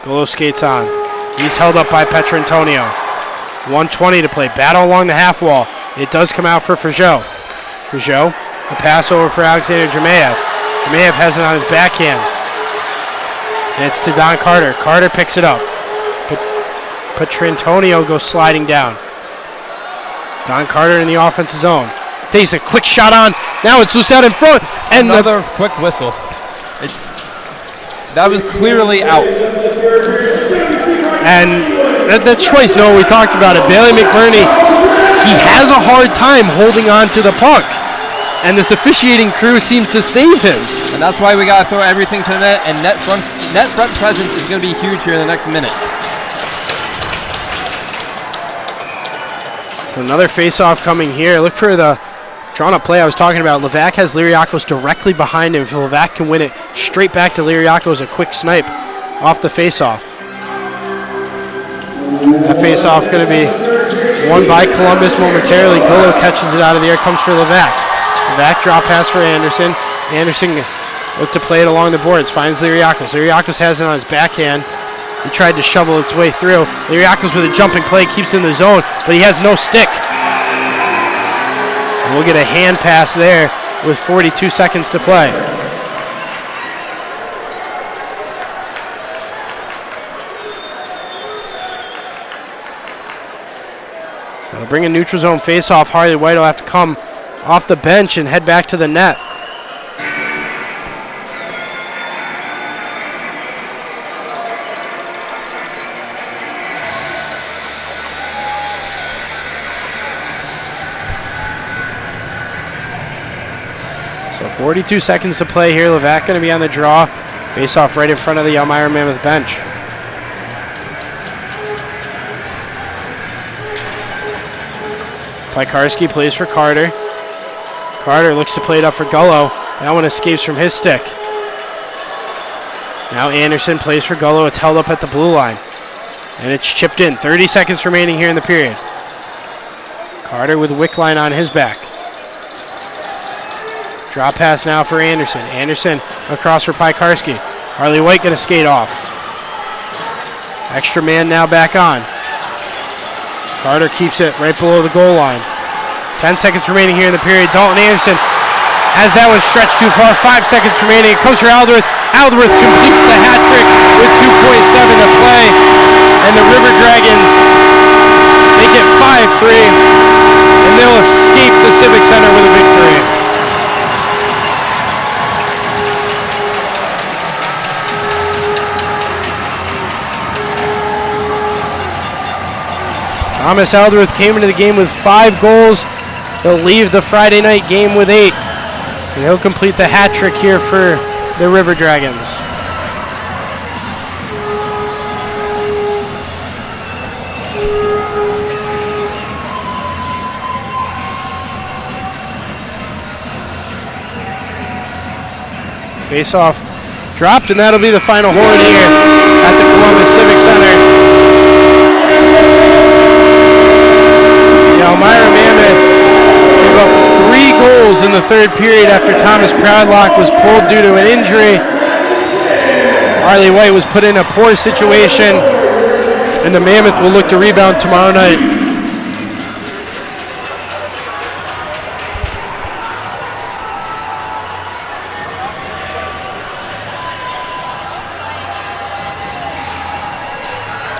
Golo skates on. He's held up by Petrantonio. 1:20 to play. Battle along the half wall. It does come out for Frajot. Frajot, a pass over for Alexander Jermayev. Jermayev has it on his backhand. And it's to Don Carter. Carter picks it up. Petrantonio goes sliding down. Don Carter in the offensive zone. Takes a quick shot on. Now it's loose out in front. And another quick whistle. That was clearly out. And that's twice. No, we talked about it. Bailey McBurney, he has a hard time holding on to the puck, and this officiating crew seems to save him. And that's why we got to throw everything to the net, and net front presence is going to be huge here in the next minute. So another face-off coming here. Look for the drawn-up play I was talking about. Levac has Liriakos directly behind him. If Levac can win it straight back to Liriakos, a quick snipe off the face-off. That face-off going to be won by Columbus momentarily. Golo catches it out of the air, comes for Levac. Levac drop pass for Anderson. Anderson looked to play it along the boards, finds Liriakos. Liriakos has it on his backhand. He tried to shovel its way through. Liriakos with a jumping play, keeps in the zone, but he has no stick. And we'll get a hand pass there with 42 seconds to play. That'll bring a neutral zone face-off. Harley White will have to come off the bench and head back to the net. So 42 seconds to play here. Levac going to be on the draw. Face-off right in front of the Elmira Mammoth bench. Piekarski plays for Carter. Carter looks to play it up for Gullo. That one escapes from his stick. Now Anderson plays for Gullo. It's held up at the blue line. And it's chipped in. 30 seconds remaining here in the period. Carter with Wickline on his back. Drop pass now for Anderson. Anderson across for Piekarski. Harley White going to skate off. Extra man now back on. Carter keeps it right below the goal line. 10 seconds remaining here in the period. Dalton Anderson has that one stretched too far. 5 seconds remaining. It comes for Aldworth. Aldworth completes the hat trick with 2.7 to play. And the River Dragons make it 5-3. And they'll escape the Civic Center with a victory. Thomas Aldworth came into the game with 5 goals. He'll leave the Friday night game with 8. And he'll complete the hat trick here for the River Dragons. Face-off dropped, and that'll be the final horn here at the Columbus Civic Center. The Elmira Mammoth gave up 3 goals in the third period after Thomas Proudlock was pulled due to an injury. Harley White was put in a poor situation, and the Mammoth will look to rebound tomorrow night.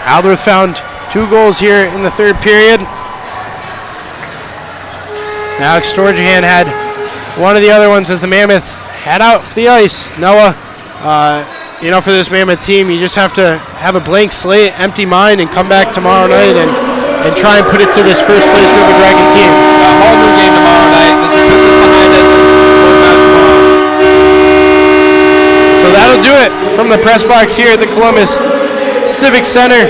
Aldworth found 2 goals here in the third period. Now Storjahan had one of the other ones as the Mammoth head out for the ice. Noah, for this Mammoth team, you just have to have a blank slate, empty mind, and come back tomorrow night and try and put it to this first place River Dragon team. A whole new game tomorrow night. Let's just put this behind us and work out tomorrow. So that'll do it from the press box here at the Columbus Civic Center.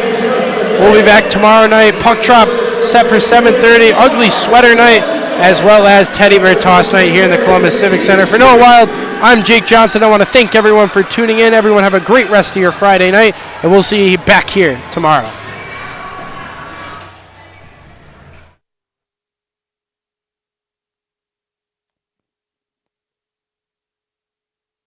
We'll be back tomorrow night. Puck drop set for 7:30. Ugly sweater night, as well as teddy bear toss night here in the Columbus Civic Center. For Noah Wild, I'm Jake Johnson. I want to thank everyone for tuning in. Everyone have a great rest of your Friday night, and we'll see you back here tomorrow.